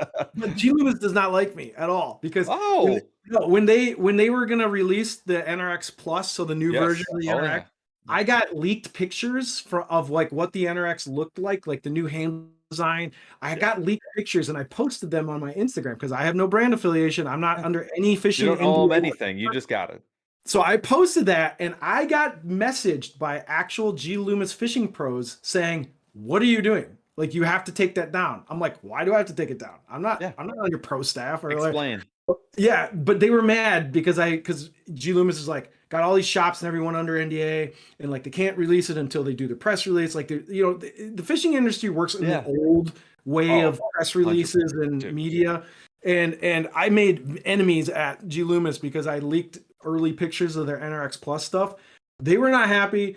G Loomis does not like me at all because when, Oh, no, when they were gonna release the NRX Plus, so the new version yes. of the Oh NRX, yeah. I got leaked pictures of like what the NRX looked like the new handle design. I Yeah. got leaked pictures and I posted them on my Instagram because I have no brand affiliation. I'm not Yeah. under any You fishing don't owe them NDA. anything. You just got it. So I posted that and I got messaged by actual G Loomis fishing pros saying, "What are you doing? Like you have to take that down." I'm like, "Why do I have to take it down? Yeah. I'm not on your pro staff or like." Explain. Yeah, but they were mad because G Loomis is like got all these shops and everyone under NDA and like they can't release it until they do the press release. Like the fishing industry works in the Yeah. old way Oh, of press 100%, releases and dude. media. And I made enemies at G Loomis because I leaked early pictures of their NRX Plus stuff. They were not happy.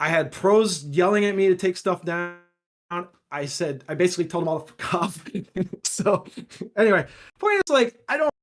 I had pros yelling at me to take stuff down. I basically told them all to fuck off. So anyway, point is like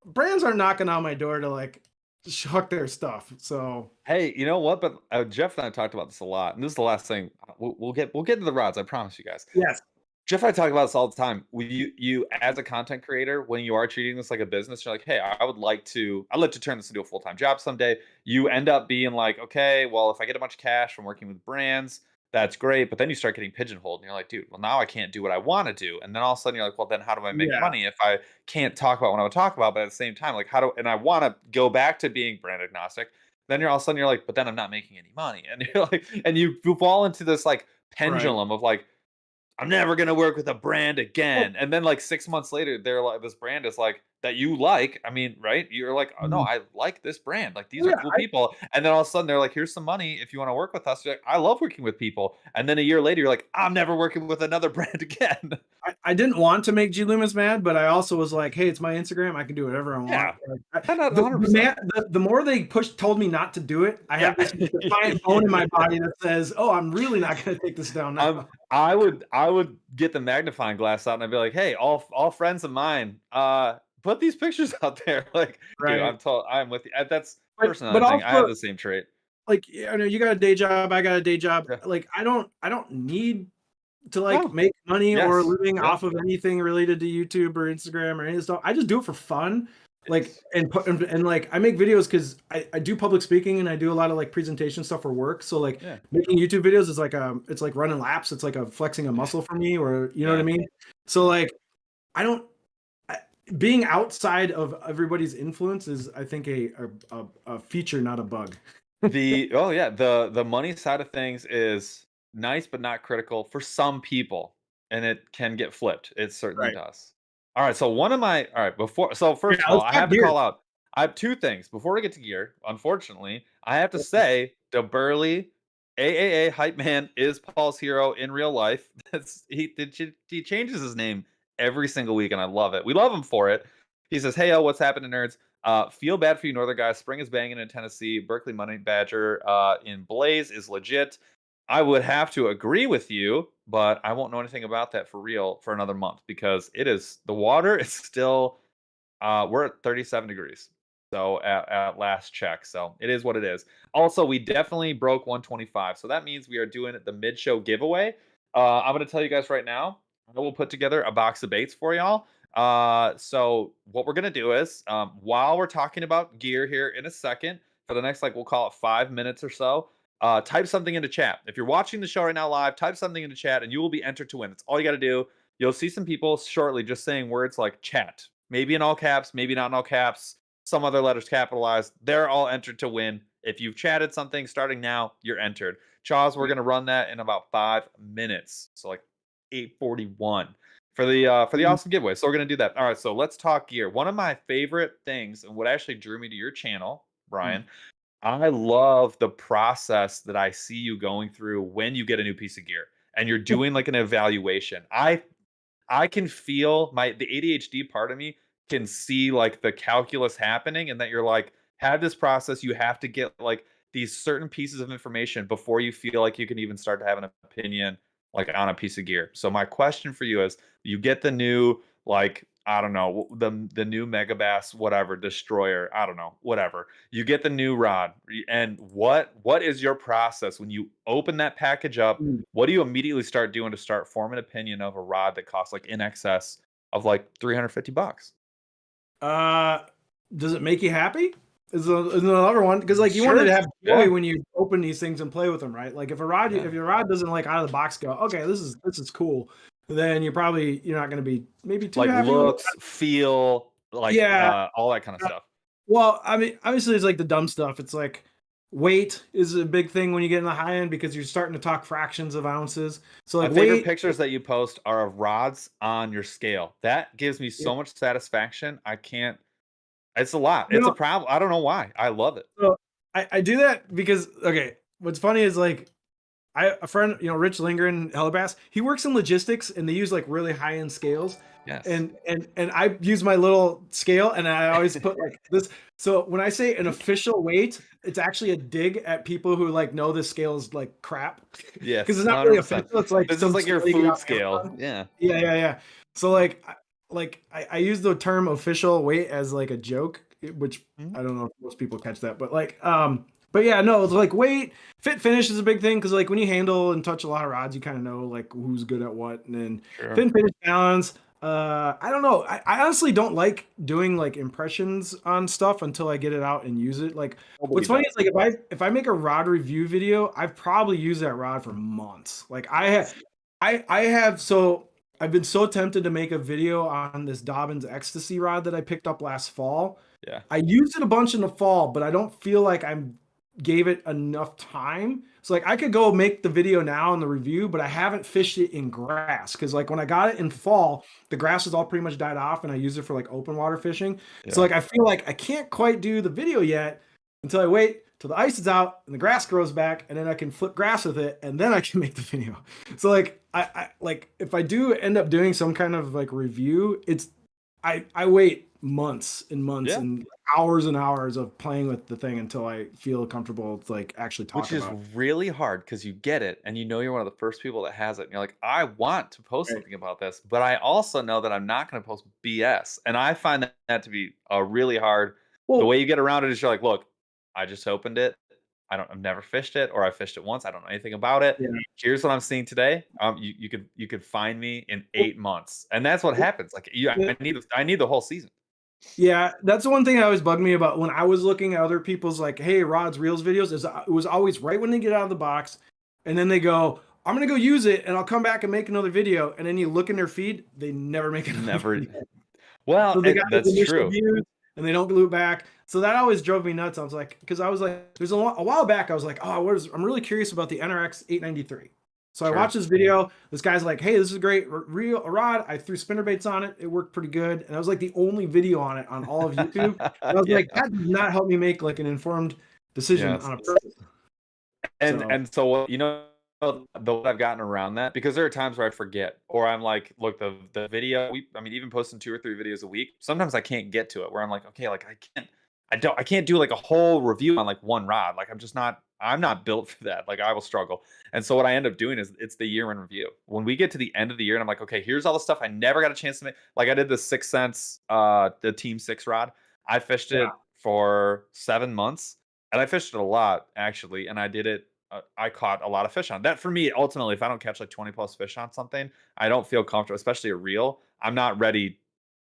brands aren't knocking on my door to like shuck their stuff. So Hey, you know what? But Jeff and I talked about this a lot, and this is the last thing. We'll get to the rods. I promise you guys. yes, Jeff and I talk about this all the time. You as a content creator, when you are treating this like a business, you're like, hey, I'd like to turn this into a full-time job someday. You end up being like, okay, well, if I get a bunch of cash from working with brands, that's great. But then you start getting pigeonholed and you're like, dude, well, now I can't do what I want to do. And then all of a sudden you're like, well, then how do I make yeah, money if I can't talk about what I want to talk about, but at the same time, like and I want to go back to being brand agnostic. Then you're all of a sudden you're like, but then I'm not making any money. And you're like, and you fall into this like right. pendulum of like, I'm never gonna work with a brand Well, again. And then like 6 months later, they're like, this brand is like that you like. I mean, right? You're like, oh no, mm, I like this brand. Like these oh, are yeah, cool people. And then all of a sudden they're like, here's some money if you want to work with us. You're like, I love working with people. And then a year later, you're like, I'm never working with another brand again. I didn't want to make G Loomis mad, but I also was like, hey, it's my Instagram. I can do whatever I want. Yeah. Like, the, 100%. the more they told me not to do it, I Yeah. have this defiant bone in my body that says, oh, I'm really not going to take this down I'm now. I would get the magnifying glass out and I'd be like, hey, all friends of mine, put these pictures out there. Like, dude, Right. I'm with you. That's personally But another thing. I have also the same trait. like I know you got a day job, I got a day job. Yeah. Like I don't need to like No. make money or a Yes. living Yeah. off of anything related to YouTube or Instagram or any of this stuff. I just do it for fun. Like Yes. and like I make videos because I do public speaking and I do a lot of like presentation stuff for work. So like Yeah. making YouTube videos is like it's like running laps. It's like a flexing a muscle for me, or you know what I Yeah. mean? So like I don't I, being outside of everybody's influence is I think a feature, not a bug. The money side of things is nice but not critical for some people, and it can get flipped. It certainly Right. does. All right, so one of my all right, before so Yeah, first of all, let's I talk have to gear. call out. I have two things before we get to gear. Unfortunately, I have to say the Burly AAA hype man is Paul's hero in real life. He changes his name every single week, and I love it. We love him for it. He says, "Hey, what's happening, nerds? Feel bad for you northern guys. Spring is banging in Tennessee. Berkeley Money Badger in Blaze is legit. I would have to agree with you, but I won't know anything about that for real for another month because it is the water is still we're at 37 degrees. So at last check. So it is what it is. Also, we definitely broke 125. So that means we are doing the mid-show giveaway. I'm going to tell you guys right now, I will put together a box of baits for y'all. So what we're going to do is while we're talking about gear here in a second, for the next, like, we'll call it 5 minutes or so, type something into chat. If you're watching the show right now live, type something into chat and you will be entered to win. That's all you got to do. You'll see some people shortly just saying words like chat, maybe in all caps, maybe not in all caps, some other letters capitalized. They're all entered to win. If you've chatted something starting now, you're entered. Charles, we're gonna run that in about 5 minutes. So like 8:41 for the awesome giveaway. So we're gonna do that. All right, so let's talk gear. One of my favorite things and what actually drew me to your channel, Brian, I love the process that I see you going through when you get a new piece of gear and you're doing like an evaluation. I can feel the ADHD part of me can see like the calculus happening and that you're like have this process. You have to get like these certain pieces of information before you feel like you can even start to have an opinion like on a piece of gear. So my question for you is you get the new like I don't know, the new Megabass whatever destroyer, I don't know, whatever. You get the new rod, and what is your process when you open that package up? Mm. What do you immediately start doing to start forming an opinion of a rod that costs like in excess of like $350? Does it make you happy? Is another one, because like you want Sure. to have Yeah. joy when you open these things and play with them, right? Like if your rod doesn't like out of the box go, okay, this is cool, then you're not going to be maybe too Like happy with it. looks, feel, like Yeah. all that kind of stuff. Well, I mean, obviously it's like the dumb stuff. It's like weight is a big thing when you get in the high end because you're starting to talk fractions of ounces. So My like favorite weight, pictures that you post are of rods on your scale. That gives me yeah. so much satisfaction. I can't. It's a lot. You It's a know, problem. I don't know why. I love it. so I do that because okay, what's funny is like a friend, Rich Lindgren, Hellabass, he works in logistics and they use like really high end scales. Yes. And I use my little scale and I always put like this. So when I say an official weight, it's actually a dig at people who like know this scale is like crap. Yes. Because it's not really 100%. official. It's like This is some like your study food on scale. Amazon. Yeah. Yeah. So I use the term official weight as like a joke, which Mhm. I don't know if most people catch that, but yeah, no, it's like weight, fit, finish is a big thing because like when you handle and touch a lot of rods, you kind of know like who's good at what, and then Sure. fit and finish balance. I don't know. I honestly don't like doing like impressions on stuff until I get it out and use it. Like what's funny is like if I make a rod review video, I've probably used that rod for months. Like I have so I've been so tempted to make a video on this Dobbins Ecstasy rod that I picked up last fall. Yeah. I used it a bunch in the fall, but I don't feel like I gave it enough time. So like I could go make the video now and the review, but I haven't fished it in grass because like when I got it in fall, the grass has all pretty much died off and I use it for like open water fishing. Yeah. So like I feel like I can't quite do the video yet until I wait till the ice is out and the grass grows back and then I can flip grass with it and then I can make the video. So like I like if I do end up doing some kind of like review, I wait months and months and hours and hours of playing with the thing until I feel comfortable to like actually talk Which is about it. really hard because you get it and you know you're one of the first people that has it. And you're like, I want to post Right. something about this, but I also know that I'm not going to post BS. And I find that to be a really hard. The Well, way you get around it is you're like, look, I just opened it. I've never fished it, or I fished it once. I don't know anything about it. yeah. Here's what I'm seeing today. You could find me in 8 months, and that's what Well, happens. Like yeah. I need the whole season. Yeah, that's the one thing that always bugged me about when I was looking at other people's like, hey, rods, reels videos, is it was always right when they get out of the box, and then they go, I'm gonna go use it, and I'll come back and make another video, and then you look in their feed, they never make another Never. video. Well, So they got these that's initial true. views, and they don't glue it back. So that always drove me nuts. I was like, because I was like, there's a while back, I was like, oh, I'm really curious about the NRX 893. So Sure. I watched this video. This guy's like, hey, this is a great rod. I threw spinner baits on it. It worked pretty good. And I was like the only video on it on all of YouTube. And I was like, that does not help me make like an informed decision Yes. on a purchase. And so you know the way I've gotten around that, because there are times where I forget, or I'm like, look, the video, even posting 2 or 3 videos a week, sometimes I can't get to it where I'm like, okay, like I can't do like a whole review on like one rod. Like I'm not built for that. Like I will struggle. And so what I end up doing is it's the year in review. When we get to the end of the year and I'm like, okay, here's all the stuff I never got a chance to make. Like I did the 6 Cents, the Team 6 rod. I fished it for 7 months and I fished it a lot actually. And I did it. I caught a lot of fish on that. For me, ultimately, if I don't catch like 20 plus fish on something, I don't feel comfortable, especially a reel. I'm not ready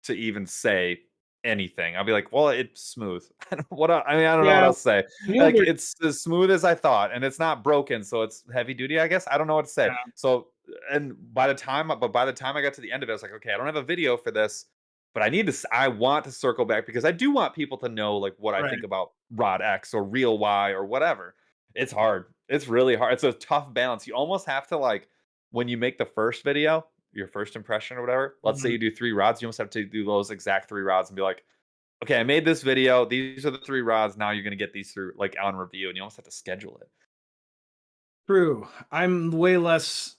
to even say anything. I'll be like, well, it's smooth. I don't know what else to say. Like it's as smooth as I thought, and it's not broken, so it's heavy duty, I guess. I don't know what to say. Yeah. So, and by the time I got to the end of it, I was like, okay, I don't have a video for this, but I want to circle back because I do want people to know like what I think about rod X or reel Y or whatever. It's hard. It's really hard. It's a tough balance. You almost have to like when you make the first video, your first impression or whatever. Let's say you do 3 rods, you almost have to do those exact 3 rods and be like, okay, I made this video. These are the 3 rods. Now you're gonna get these through like on review, and you almost have to schedule it. True. I'm way less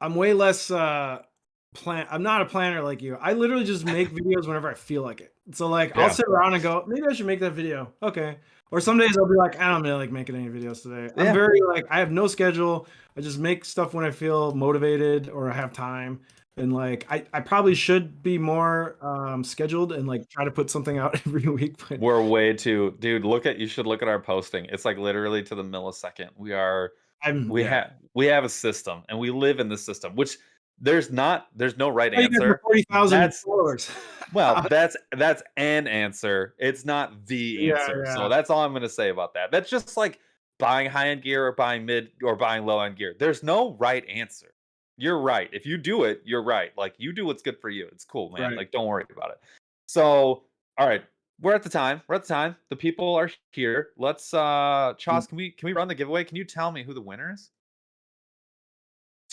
I'm not a planner like you. I literally just make videos whenever I feel like it. So like I'll sit around and go, maybe I should make that video. Okay. Or some days I'll be like, I don't really like making any videos today. I'm very like I have no schedule. I just make stuff when I feel motivated or I have time. And like I probably should be more scheduled and like try to put something out every week. But We're way too, dude. You should look at our posting. It's like literally to the millisecond. We have a system, and we live in the system. Which there's no right Oh, you guys have answer. 40,000 That's followers. that's an answer. It's not the Yeah, answer. So yeah. that's all I'm gonna say about that. That's just like buying high end gear or buying mid or buying low end gear. There's no right answer. You're right. If you do it, you're right. Like you do what's good for you. It's cool, man. Right. Like don't worry about it. So, all right. We're at the time. We're at the time. The people are here. Let's Chas, can we run the giveaway? Can you tell me who the winner is?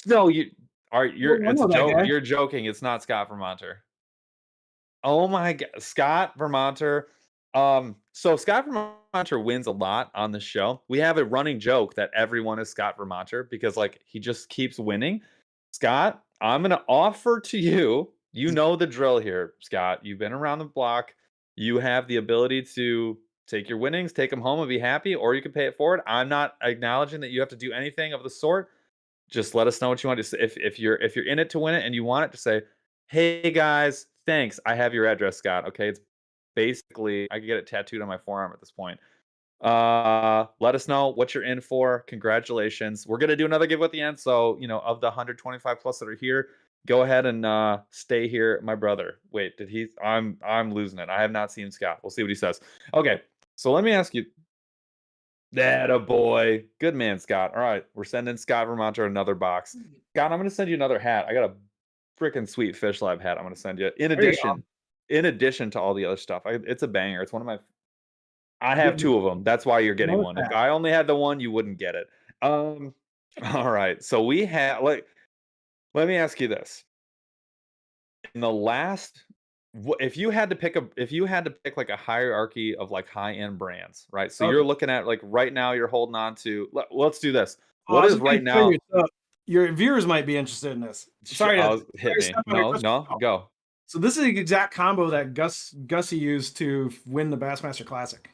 No, I it's a know that joke. guy. You're joking. It's not Scott Vermonter. Oh my god, Scott Vermonter. So Scott Vermonter wins a lot on the show. We have a running joke that everyone is Scott Vermonter because like he just keeps winning. Scott, I'm gonna offer to you. You know the drill here, Scott. You've been around the block. You have the ability to take your winnings, take them home, and be happy, or you can pay it forward. I'm not acknowledging that you have to do anything of the sort. Just let us know what you want to say. If you're in it to win it and you want it to say, hey guys, thanks. I have your address, Scott. Okay. It's basically I could get it tattooed on my forearm at this point. Let us know what you're in for. Congratulations. We're gonna do another giveaway at the end. So, of the 125 plus that are here, go ahead and stay here. My brother. Wait, I'm losing it. I have not seen Scott. We'll see what he says. Okay. So let me ask you. That a boy. Good man, Scott. All right. We're sending Scott Vermonter another box. Scott, I'm gonna send you another hat. I got a freaking sweet Fish Lab hat I'm gonna send you. There you go. In addition to all the other stuff. It's a banger. It's one of my I have Good. two of them. That's why you're getting Note one. If that. I only had the one, you wouldn't get it. All right. So we have let me ask you this. In the last if you had to pick like a hierarchy of like high end brands, right? So Okay. you're looking at like right now you're holding on to let's do this. Oh, I What was is just gonna right show now? you. So your viewers might be interested in this. Sorry to Hit me. step on your No, question. no, go. So this is the exact combo that Gussie used to win the Bassmaster Classic.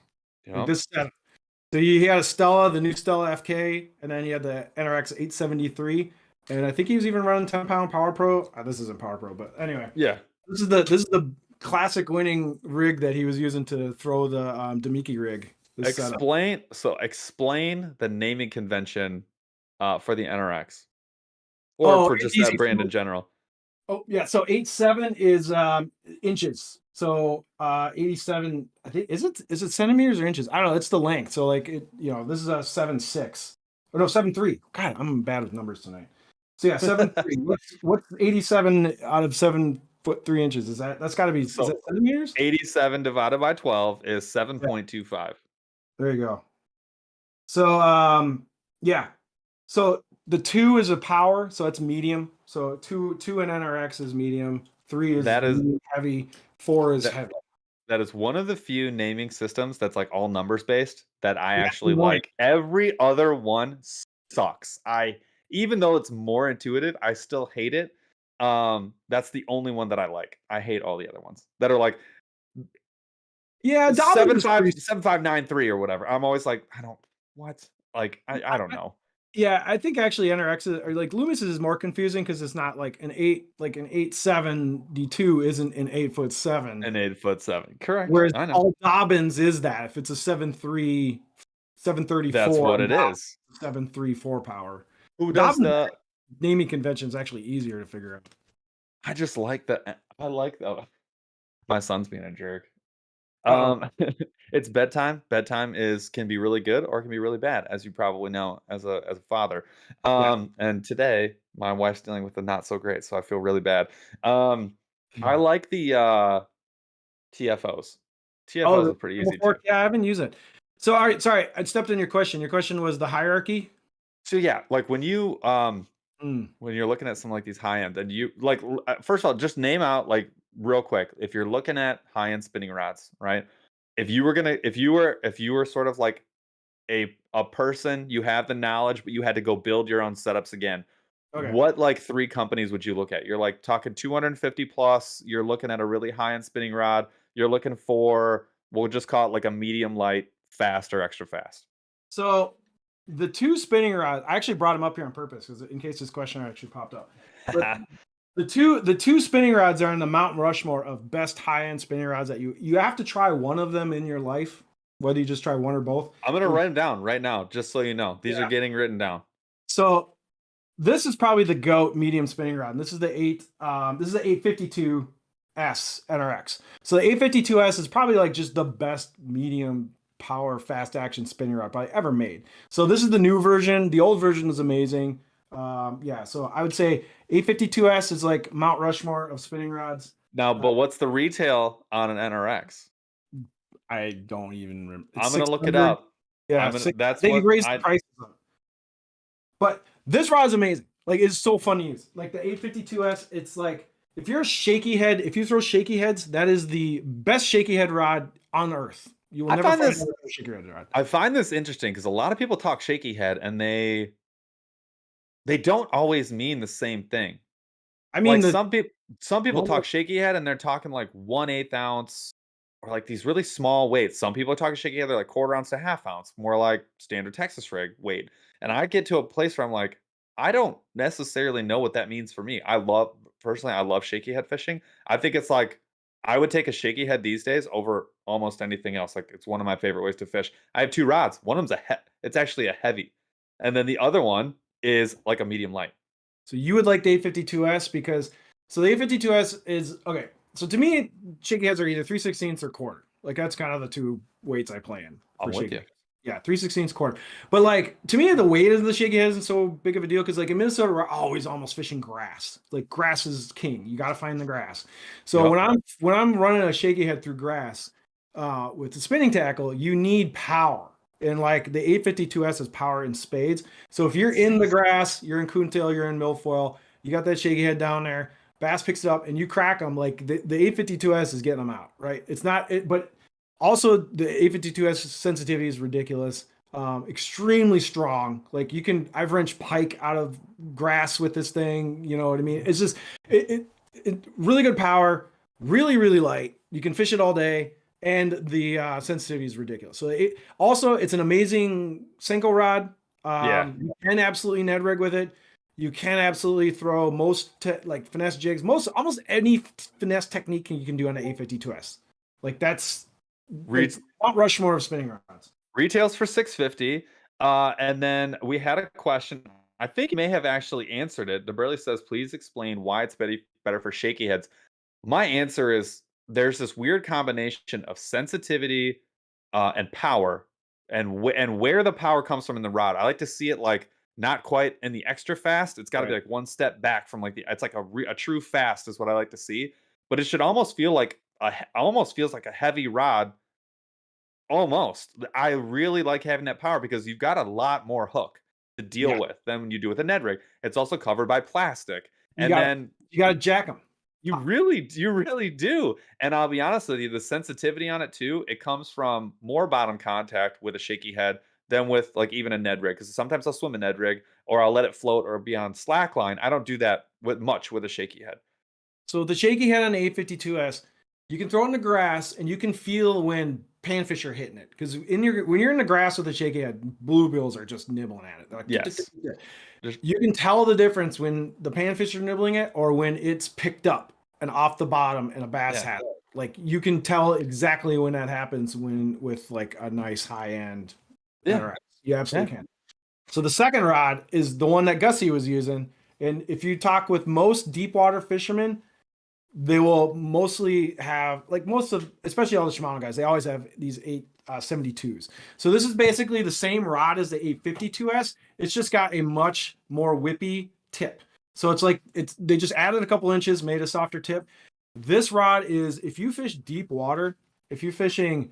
Like Yep. this setup. So he had a Stella, the new Stella FK, and then he had the NRX 873, and I think he was even running 10-pound Power Pro. This isn't Power Pro, but anyway, Yeah. this is the classic winning rig that he was using to throw the Demiki rig. This setup. Explain the naming convention for the NRX. Or for just that easy. brand in general. Oh yeah, so 87 is inches. So 87, I think is it centimeters or inches? I don't know. It's the length. So like this is a 7.6. Or no, 7.3. God, I'm bad with numbers tonight. So yeah, 7.3. What's 87 out of 7'3" Is that's gotta be is that centimeters? 87 divided by 12 is 7.25. There you go. So yeah. So the 2 is a power, so it's medium. So 2 in NRX is medium, 3 is medium heavy, 4 is heavy. That is one of the few naming systems that's like all numbers based that I actually like. Every other one sucks. Even though it's more intuitive, I still hate it. That's the only one that I like. I hate all the other ones that are like 7593 or whatever. I'm always like, I don't don't know. Yeah, I think actually NRX or like Loomis's is more confusing because it's not like an 8.7 D2 isn't an 8'7". An 8'7". Correct. Whereas I know. all Dobbins is that. If it's a 7.3, 734, that's what it is. 7.34 power. Who does Dobbins the naming convention is actually easier to figure out. I just like that. I like that. My son's being a jerk. It's bedtime. Bedtime can be really good or can be really bad, as you probably know as a father. And today my wife's dealing with the not so great, so I feel really bad. I like the TFOs. TFOs are pretty easy too. Yeah, I haven't used it. So all right, sorry, I stepped in your question. Your question was the hierarchy. So yeah, like when you when you're looking at some like these high end, and you like first of all, just name out like real quick. If you're looking at high end spinning rods, right? If you were sort of like a person, you have the knowledge, but you had to go build your own setups again. Okay. What like 3 companies would you look at? You're like talking 250 plus. You're looking at a really high end spinning rod. You're looking for we'll just call it like a medium light, fast or extra fast. So the 2 spinning rods, I actually brought them up here on purpose because in case this question actually popped up. But The two spinning rods are in the Mount Rushmore of best high-end spinning rods that you have to try one of them in your life, whether you just try one or both. I'm gonna write them down right now, just so you know. These are getting written down. So this is probably the GOAT medium spinning rod. And this is the 852S NRX. So the 852S is probably like just the best medium power fast action spinning rod probably ever made. So this is the new version. The old version is amazing. Yeah, so I would say 852S is like Mount Rushmore of spinning rods. Now, but what's the retail on an NRX? I don't even remember. I'm gonna look it up. Yeah, that's they what raised the prices up. But this rod is amazing. Like, it's so fun to use. Like the 852S, it's like if you're a shaky head, if you throw shaky heads, that is the best shaky head rod on earth. You will never find another shaky head rod. I find this interesting because a lot of people talk shaky head and they don't always mean the same thing. I mean, like some people talk shaky head and they're talking like 1/8 ounce or like these really small weights. Some people are talking shaky head, they're like 1/4 ounce to 1/2 ounce, more like standard Texas rig weight. And I get to a place where I'm like, I don't necessarily know what that means for me. Personally, I love shaky head fishing. I think it's like I would take a shaky head these days over almost anything else. Like, it's one of my favorite ways to fish. I have two rods. One of them's it's actually a heavy, and then the other one is like a medium light. So you would like the 852S because the 852S is okay. So to me, shaky heads are either 3/16 or quarter. Like, that's kind of the two weights I play in. I'm with you. Yeah, 3/16 quarter. But like, to me, the weight of the shaky head isn't so big of a deal because like in Minnesota, we're always almost fishing grass. Like, grass is king. You got to find the grass. So when I'm running a shaky head through grass with the spinning tackle, you need power. And like the 852S has power in spades. So if you're in the grass, you're in coontail, you're in milfoil, you got that shaky head down there, bass picks it up and you crack them, like the 852S is getting them out, right? It's not it, but also the 852S sensitivity is ridiculous. Extremely strong. Like, I've wrenched pike out of grass with this thing, you know what I mean? It's just it really good power, really, really light. You can fish it all day. And the sensitivity is ridiculous. So it's an amazing Senko rod. You can absolutely Ned rig with it. You can absolutely throw like finesse jigs, almost any finesse technique you can do on an 852S. Like, that's Mount Rushmore of spinning rods. Retails for $650. And then we had a question. I think you may have actually answered it. The Burley says, please explain why it's better for shaky heads. My answer is, there's this weird combination of sensitivity and power, and where the power comes from in the rod. I like to see it like not quite in the extra fast. It's got to be like one step back from like it's like a true fast is what I like to see. But it should almost feel like almost feels like a heavy rod. Almost. I really like having that power because you've got a lot more hook to deal with than you do with a Ned rig. It's also covered by plastic, and then you got to jack them. You really do. And I'll be honest with you, the sensitivity on it too, it comes from more bottom contact with a shaky head than with like even a Ned rig. Because sometimes I'll swim a Ned rig or I'll let it float or be on slack line. I don't do that much with a shaky head. So the shaky head on the 852S, you can throw it in the grass and you can feel when panfish are hitting it. Because when you're in the grass with a shaky head, bluebills are just nibbling at it. Like, yes. You can tell the difference when the panfish are nibbling it or when it's picked up and off the bottom and a bass hat. Like, you can tell exactly when that happens with like a nice high end. Yeah. You absolutely can. So the second rod is the one that Gussie was using. And if you talk with most deep water fishermen, they will mostly have, like especially all the Shimano guys, they always have these 872s. So this is basically the same rod as the 852S. It's just got a much more whippy tip. So it's like they just added a couple inches, made a softer tip. This rod is, if you fish deep water, if you're fishing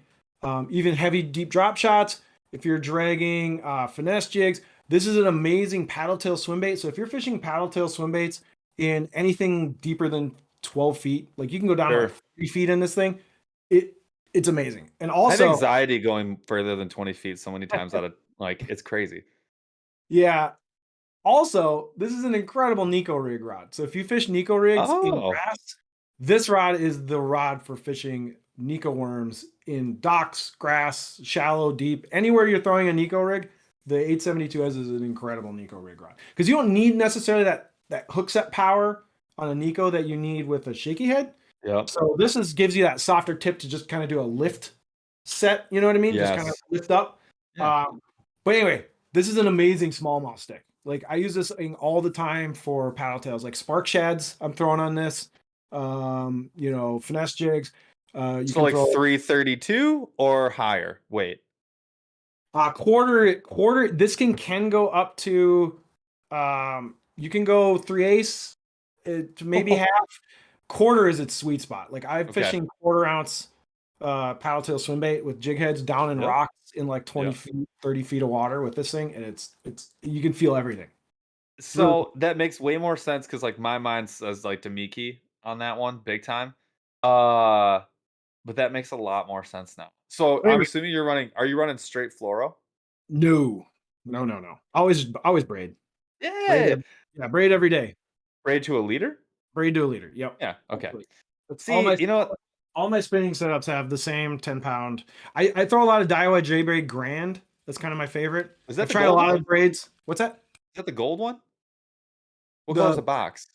even heavy deep drop shots, if you're dragging finesse jigs, this is an amazing paddle tail swim bait. So if you're fishing paddle tail swim baits in anything deeper than 12 feet, like you can go down to 3 feet in this thing. It's amazing. And also, I have anxiety going further than 20 feet so many times out of, like, it's crazy. Yeah. Also, this is an incredible Nico rig rod. So if you fish Nico rigs in grass, this rod is the rod for fishing Nico worms in docks, grass, shallow, deep, anywhere you're throwing a Nico rig. The 872S is an incredible Nico rig rod because you don't need necessarily that hook set power on a Nico that you need with a shaky head. Yep. So this gives you that softer tip to just kind of do a lift set. You know what I mean? Just kind of Yes. lift up. Yeah. But anyway, this is an amazing smallmouth stick. Like I use this thing all the time for paddle tails, like spark shads. I'm throwing on this. Finesse jigs. You So can like throw 332 or higher. Wait. quarter. This can go up to you can go 3/8 to maybe half. Quarter is its sweet spot. Like I'm Okay. fishing 1/4 ounce paddle tail swim bait with jig heads down in Yep. rocks in like 20 Yep. feet, 30 feet of water with this thing, and it's you can feel everything. Really cool. So that makes way more sense because like my mind says like Demiki on that one, big time. But that makes a lot more sense now. So But I'm anyway, assuming are you running straight fluoro? no. Always braid. Yeah. Braid every day. Braid to a liter? Braid to a leader. Yep. Yeah. Okay. Absolutely. That's See, you know what? all my spinning setups have the same 10 pound. I throw a lot of Daiwa J braid Grand. That's kind of my favorite. Is that I've the tried a gold lot one? of braids. What's that? Is that the gold one? What color's The the box?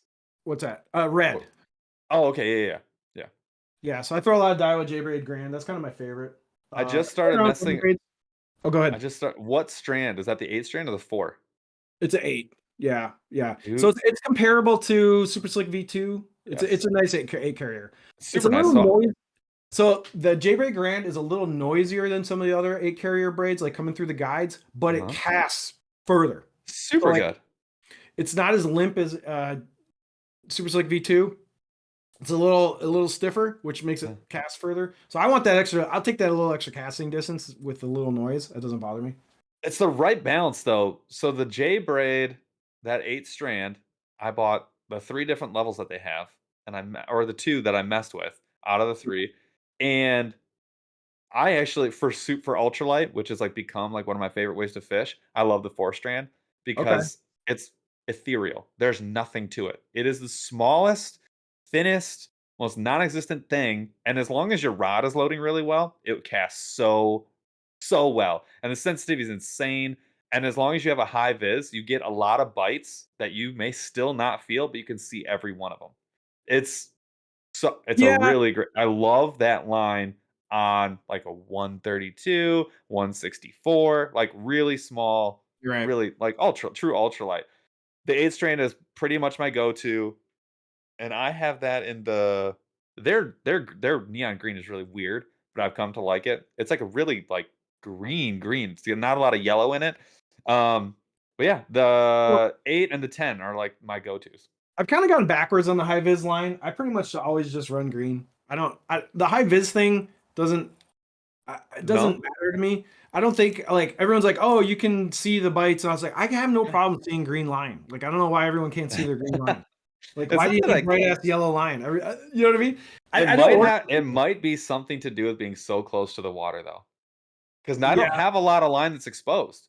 what's that? Red. What- Oh, okay. Yeah. Yeah, so I throw a lot of Daiwa J braid Grand. That's kind of my favorite. I just I play started around with other messing. braids. Oh, go ahead. What strand? Is that the 8 strand or the 4? It's an 8. Yeah. So Dude, it's comparable to Super Slick V2. It's yes. a nice 8 carrier. It's Super a nice. little noisy. So the J braid Grand is a little noisier than some of the other 8 carrier braids, like coming through the guides, but it Uh-huh. casts further. So Super like good. it's not as limp as Super Slick V2. It's a little stiffer, which makes it cast further. So I want that extra. I'll take that a little extra casting distance with a little noise. That doesn't bother me. It's the right balance though. So the J braid, that 8 strand, I bought the 3 different levels that they have, and or the 2 that I messed with out of the 3, and I actually for ultralight, which has like become like one of my favorite ways to fish. I love the 4 strand Okay. because it's ethereal. There's nothing to it. It is the smallest, thinnest, most non-existent thing, and as long as your rod is loading really well, it casts so well. And the sensitivity is insane. And as long as you have a high vis, you get a lot of bites that you may still not feel, but you can see every one of them. It's a Yeah, really great. I love that line on like a 132, 164, like really small, you're right. really like true ultralight. The 8 strand is pretty much my go-to, and I have that in their neon green is really weird, but I've come to like it. It's like a really like green. It's not a lot of yellow in it. But yeah, Well, the 8 and the 10 are like my go-tos. I've kind of gone backwards on the high vis line. I pretty much always just run green. The high vis thing doesn't it doesn't No? matter to me. I don't think like everyone's like, oh, you can see the bites, and I was like, I have no problem seeing green line. Like I don't know why everyone can't see their green line. Like It's why do not you that need bright ass yellow line? You know what I mean? I don't work. it might be something to do with being so close to the water though. Because I don't Yeah. have a lot of line that's exposed.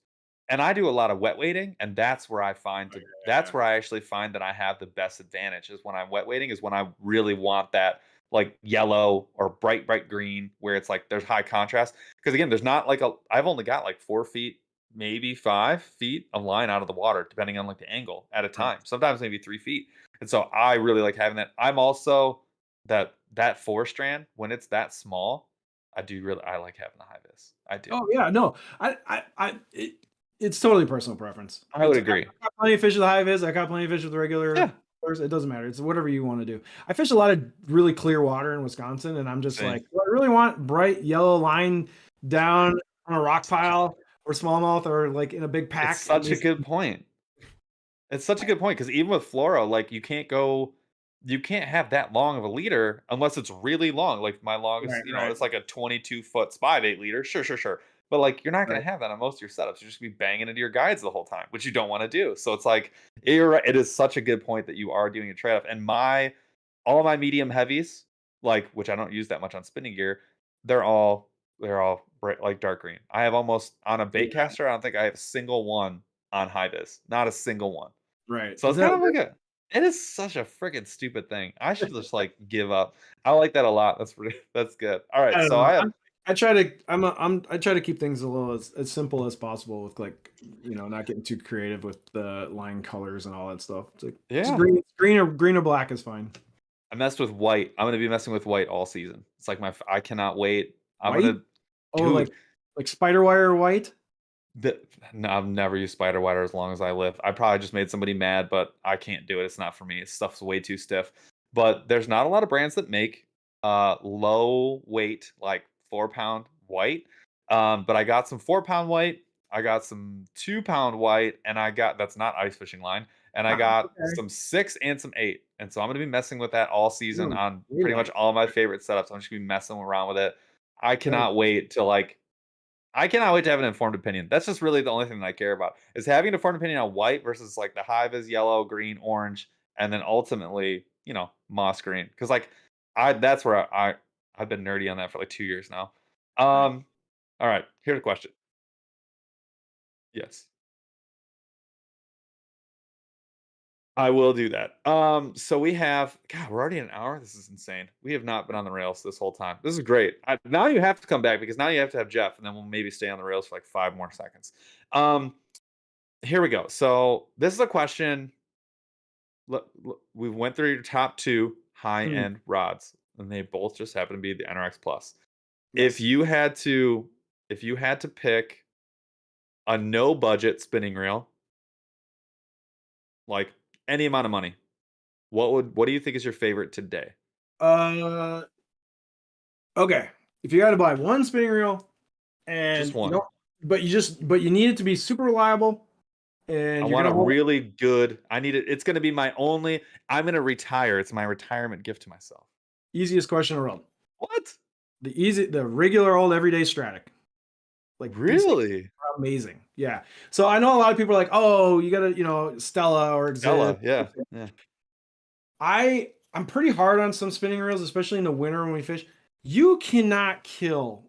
And I do a lot of wet waiting, and that's where I actually find that I have the best advantage is when I'm wet waiting is when I really want that like yellow or bright green where it's like there's high contrast. Because again, there's not like I've only got like 4 feet, maybe 5 feet of line out of the water, depending on like the angle at a time. Sometimes maybe 3 feet. And so I really like having that. I'm also that 4 strand when it's that small. I like having the high vis. I do. Oh yeah, no, it's totally personal preference. I would agree. I got plenty of fish with high vis. I got plenty of fish with regular. Yeah. Colors. It doesn't matter. It's whatever you want to do. I fish a lot of really clear water in Wisconsin, and I'm just Same. like, do I really want bright yellow line down on a rock pile or smallmouth or like in a big pack? It's such a good point. It's such a good point because even with fluoro, like you can't have that long of a leader unless it's really long. Like my longest, Right. it's like a 22-foot spy bait leader. Sure. But like you're not going Right. to have that on most of your setups. You're just gonna be banging into your guides the whole time, which you don't want to do. So it's like you're right. It is such a good point that you are doing a trade off. And all of my medium heavies, like which I don't use that much on spinning gear, they're all bright, like dark green. I have almost on a bait caster. I don't think I have a single one on high vis. Not a single one. Right. So it's kind of like it is such a freaking stupid thing. I should just like give up. I like that a lot. That's good. All I right. don't So know. I have I try to I try to keep things a little as simple as possible with like, not getting too creative with the line colors and all that stuff. It's like just Yeah. green or black is fine. I messed with white. I'm gonna be messing with white all season. It's like I cannot wait. I'm White? gonna, Oh, dude. like spider wire white? No, I've never used spider wire as long as I live. I probably just made somebody mad, but I can't do it. It's not for me. Stuff's way too stiff. But there's not a lot of brands that make low weight, like 4 pound white. But I got some 4 pound white. I got some 2 pound white, and that's not ice fishing line. And I got Okay. some 6 and some 8. And so I'm gonna be messing with that all season Ooh, on pretty much daylight. all my favorite setups. I'm just gonna be messing around with it. I That- cannot wait to like I cannot wait to have an informed opinion. That's just really the only thing that I care about is having an informed opinion on white versus like the hive is yellow, green, orange, and then ultimately, moss green. Because like that's where I've been nerdy on that for like 2 years now. Right. All right, here's a question. Yes. I will do that. So we have, God, we're already an hour. This is insane. We have not been on the rails this whole time. This is great. Now you have to come back because now you have to have Jeff, and then we'll maybe stay on the rails for like 5 more seconds. Um, Here we go. So this is a question. We went through your top two high Hmm, end rods, and they both just happen to be the NRX Plus. If yes. you had to, if you had to pick a no budget spinning reel, like any amount of money, what do you think is your favorite today? Uh, okay. If you got to buy one spinning reel Just and you one. don't, but you need it to be super reliable I and you're want gonna a hold really good. I need it. It's going to be my only. I'm going to retire. It's my retirement gift to myself. easiest question around. What? The regular old everyday Stratic. Like these things Really? are amazing. Yeah. So I know a lot of people are like, oh, you gotta, Stella or Exist. Stella. Yeah. Yeah. I'm pretty hard on some spinning reels, especially in the winter when we fish. You cannot kill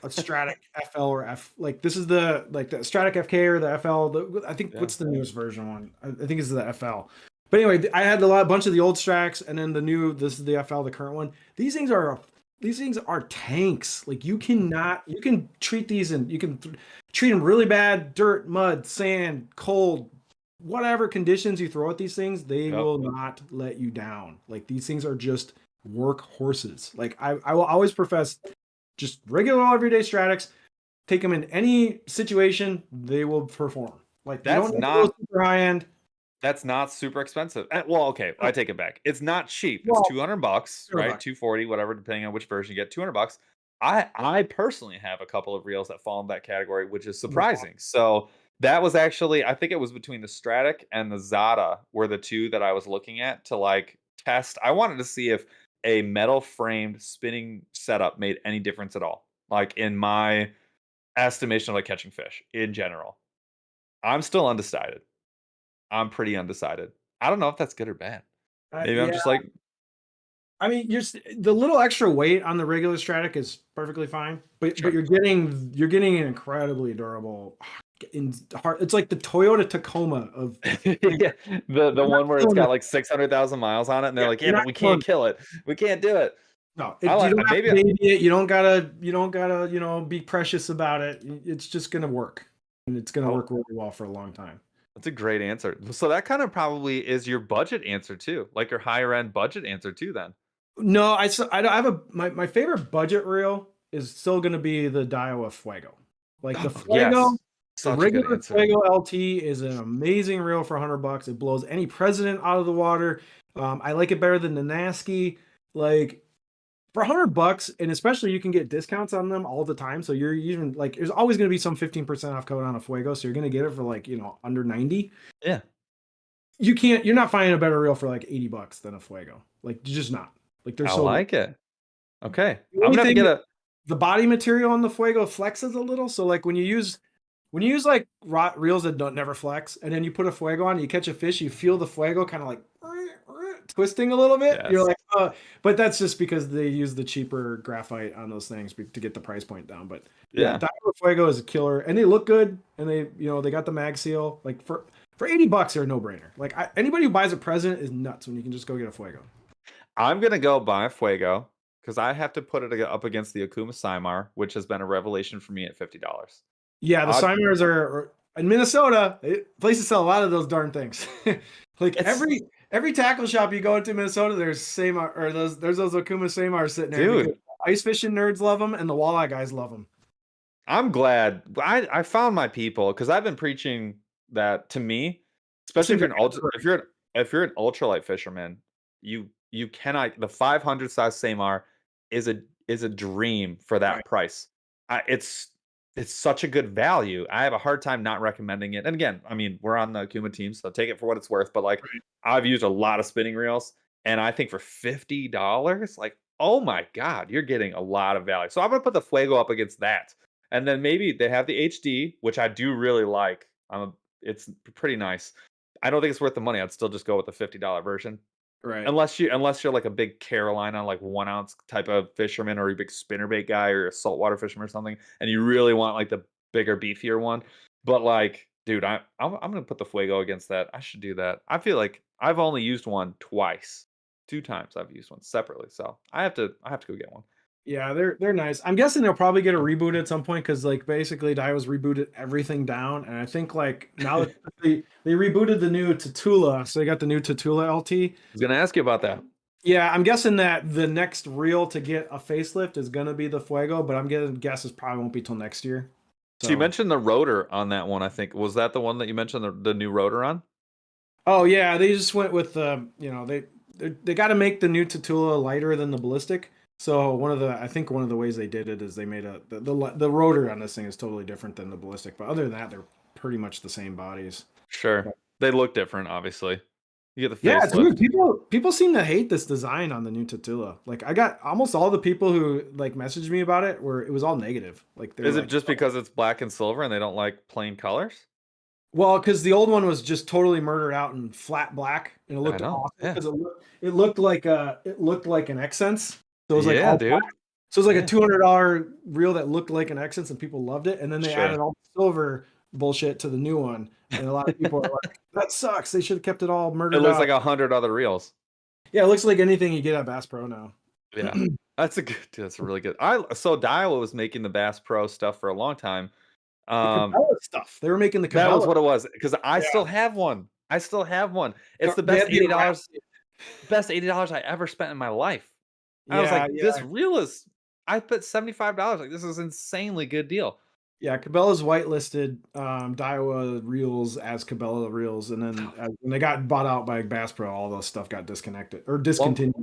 a Stratic FL or F. Like this is the Stratic FK or the FL. I think Yeah. what's the newest version one? I think it's the FL. But anyway, I had bunch of the old Straks, and then this is the FL, the current one. These things are tanks. Like you can treat these and you can treat them really bad, dirt, mud, sand, cold, whatever conditions you throw at these things, they Yep. will not let you down. Like these things are just work horses. Like I will always profess just regular everyday Stratics. Take them in any situation, they will perform. Like you That's don't need to go not super high end. That's not super expensive. Well, okay, I take it back. It's not cheap. It's Well, $200, right? 240, whatever, depending on which version you get. $200. I personally have a couple of reels that fall in that category, which is surprising. So that was actually, I think it was between the Stratic and the Zada were the two that I was looking at to like test. I wanted to see if a metal framed spinning setup made any difference at all, like in my estimation of like catching fish in general. I'm still undecided. I'm pretty undecided. I don't know if that's good or bad. Maybe I'm Yeah, just like, I mean, the little extra weight on the regular Stratic is perfectly fine, but sure. you're getting an incredibly durable. It's like the Toyota Tacoma of. Yeah, the You're not one where it's killing got it. like 600,000 miles on it, and they're Yeah, like, you're yeah, but not we killing can't kill it. We can't do it. No, I you like don't have to maybe baby it. You don't gotta, be precious about it. It's just gonna work, and it's gonna oh, work really well for a long time. that's a great answer. So that kind of probably is your budget answer too, like your higher end budget answer too. Then No, I have my favorite budget reel is still gonna be the Daiwa Fuego. Like the Fuego, yes, the such a good regular answer. Fuego LT is an amazing reel for $100. It blows any president out of the water. I like it better than the Nasky. Like for $100, and especially you can get discounts on them all the time. So you're even like, there's always going to be some 15% off code on a Fuego. So you're going to get it for like, under 90. Yeah. You're not finding a better reel for like $80 than a Fuego. Like, you're just not. Like, they're I so good. like it. Okay, The I'm only gonna have to thing, get a. the body material on the Fuego flexes a little. So like when you use like reels that don't never flex, and then you put a Fuego on, you catch a fish, you feel the Fuego kind of like twisting a little bit. You're Yes. like, but that's just because they use the cheaper graphite on those things to get the price point down. But yeah, Yeah. Daiwa Fuego is a killer, and they look good, and they got the mag seal. Like for $80, they're a no brainer. Like anybody who buys a present is nuts when you can just go get a Fuego. I'm gonna go buy a Fuego because I have to put it up against the Okuma Saimar, which has been a revelation for me at $50. Yeah, the Odd, Simers are in Minnesota. Places sell a lot of those darn things. Like it's every tackle shop you go into in Minnesota, there's there's those Okuma Samars sitting there because dude. ice fishing nerds love them and the walleye guys love them. I'm glad I found my people because I've been preaching that to me, Those especially if things you're are an ultra great. if you're an ultralight fisherman, you cannot the 500 size Samar is a dream for Right. that price. It's such a good value. I have a hard time not recommending it. And again, I mean, we're on the Akuma team, so take it for what it's worth. But like, Right. I've used a lot of spinning reels, and I think for $50, like, oh my god, you're getting a lot of value. So I'm gonna put the Fuego up against that. And then maybe they have the HD, which I do really like. It's pretty nice. I don't think it's worth the money. I'd still just go with the $50 version. Right. Unless you're like a big Carolina, like 1 ounce type of fisherman, or a big spinnerbait guy, or a saltwater fisherman or something, and you really want like the bigger, beefier one. But like, dude, I'm gonna put the Fuego against that. I should do that. I feel like I've only used one twice. 2 times I've used one separately. So I have to go get one. Yeah, they're nice. I'm guessing they'll probably get a reboot at some point because like basically Daiwa's rebooted everything down, and I think like now that they rebooted the new Tatula, so they got the new Tatula LT. I was gonna ask you about that. Yeah, I'm guessing that the next reel to get a facelift is gonna be the Fuego, but I'm gonna guess it probably won't be till next year. So you So, mentioned the rotor on that one, I think. Was that the one that you mentioned the new rotor on? oh yeah, they just went with they got to make the new Tatula lighter than the ballistic. So I think one of the ways they did it is they made the rotor on this thing is totally different than the ballistic, but other than that, they're pretty much the same bodies. Sure. They look different, obviously. You get the Yeah, it's facelift. weird. People seem to hate this design on the new Tatula. Like I got almost all the people who like messaged me about it were it was all negative. Like they were Is it like, just because it's black and silver and they don't like plain colors? well, because the old one was just totally murdered out in flat black, and it I looked know. awesome Yeah. because it looked like an Accents. So it was like Yeah, all dude. so it was like Yeah. a $200 reel that looked like an Accents, and people loved it. And then they Sure. added all the silver bullshit to the new one, and a lot of people are like, "That sucks. They should have kept it all It murdered looks out." like 100 other reels. Yeah, it looks like anything you get at Bass Pro now. Yeah. That's a good dude, that's a really good. So Daiwa was making the Bass Pro stuff for a long time. The Um, Cabela stuff. They were making the that was Cabela. what it was because I Yeah. still have one. I still have one. It's the They best had the $80 I ever spent in my life. I was yeah, like, yeah, this reel is I put $75. Like, this is insanely good deal. yeah. Cabela's whitelisted Daiwa reels as Cabela reels, and then when they got bought out by Bass Pro, all those stuff got disconnected or Well, discontinued.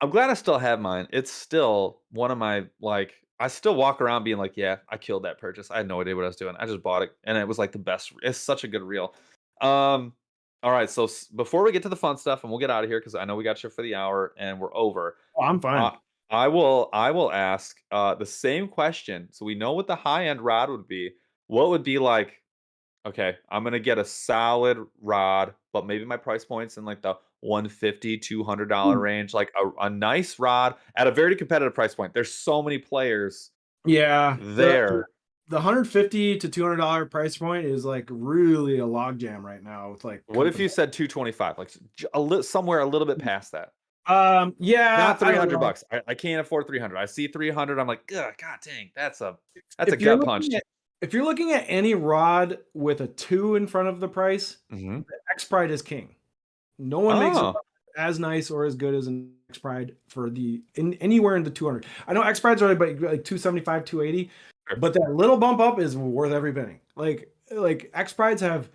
I'm glad I still have mine. It's still one of my like I still walk around being like, yeah, I killed that purchase. I had no idea what I was doing. I just bought it and it was like the best. It's such a good reel. Um all right, so before we get to the fun stuff and we'll get out of here cuz I know we got you for the hour and we're over. Oh, I'm fine. Uh, I will ask the same question. So we know what the high end rod would be. What would be like okay, I'm gonna get a solid rod, but maybe my price point's in like the 150, $200 range, like a nice rod at a very competitive price point. There's so many players Yeah, there. the $150 to $200 price point is like really a logjam right now with like What if you said 225, like somewhere a little bit past that? yeah, Not I don't 300 know. bucks. I can't afford 300. I see 300. I'm like, God dang, that's a If you're gut punch. looking at if you're looking at any rod with a 2 in front of the price, hmm the X Pride is king. No one makes a Oh, rod as nice or as good as an X Pride for anywhere in the 200. I know X Prides are like 275, 280, Sure. but that little bump up is worth every penny. Like X Prides have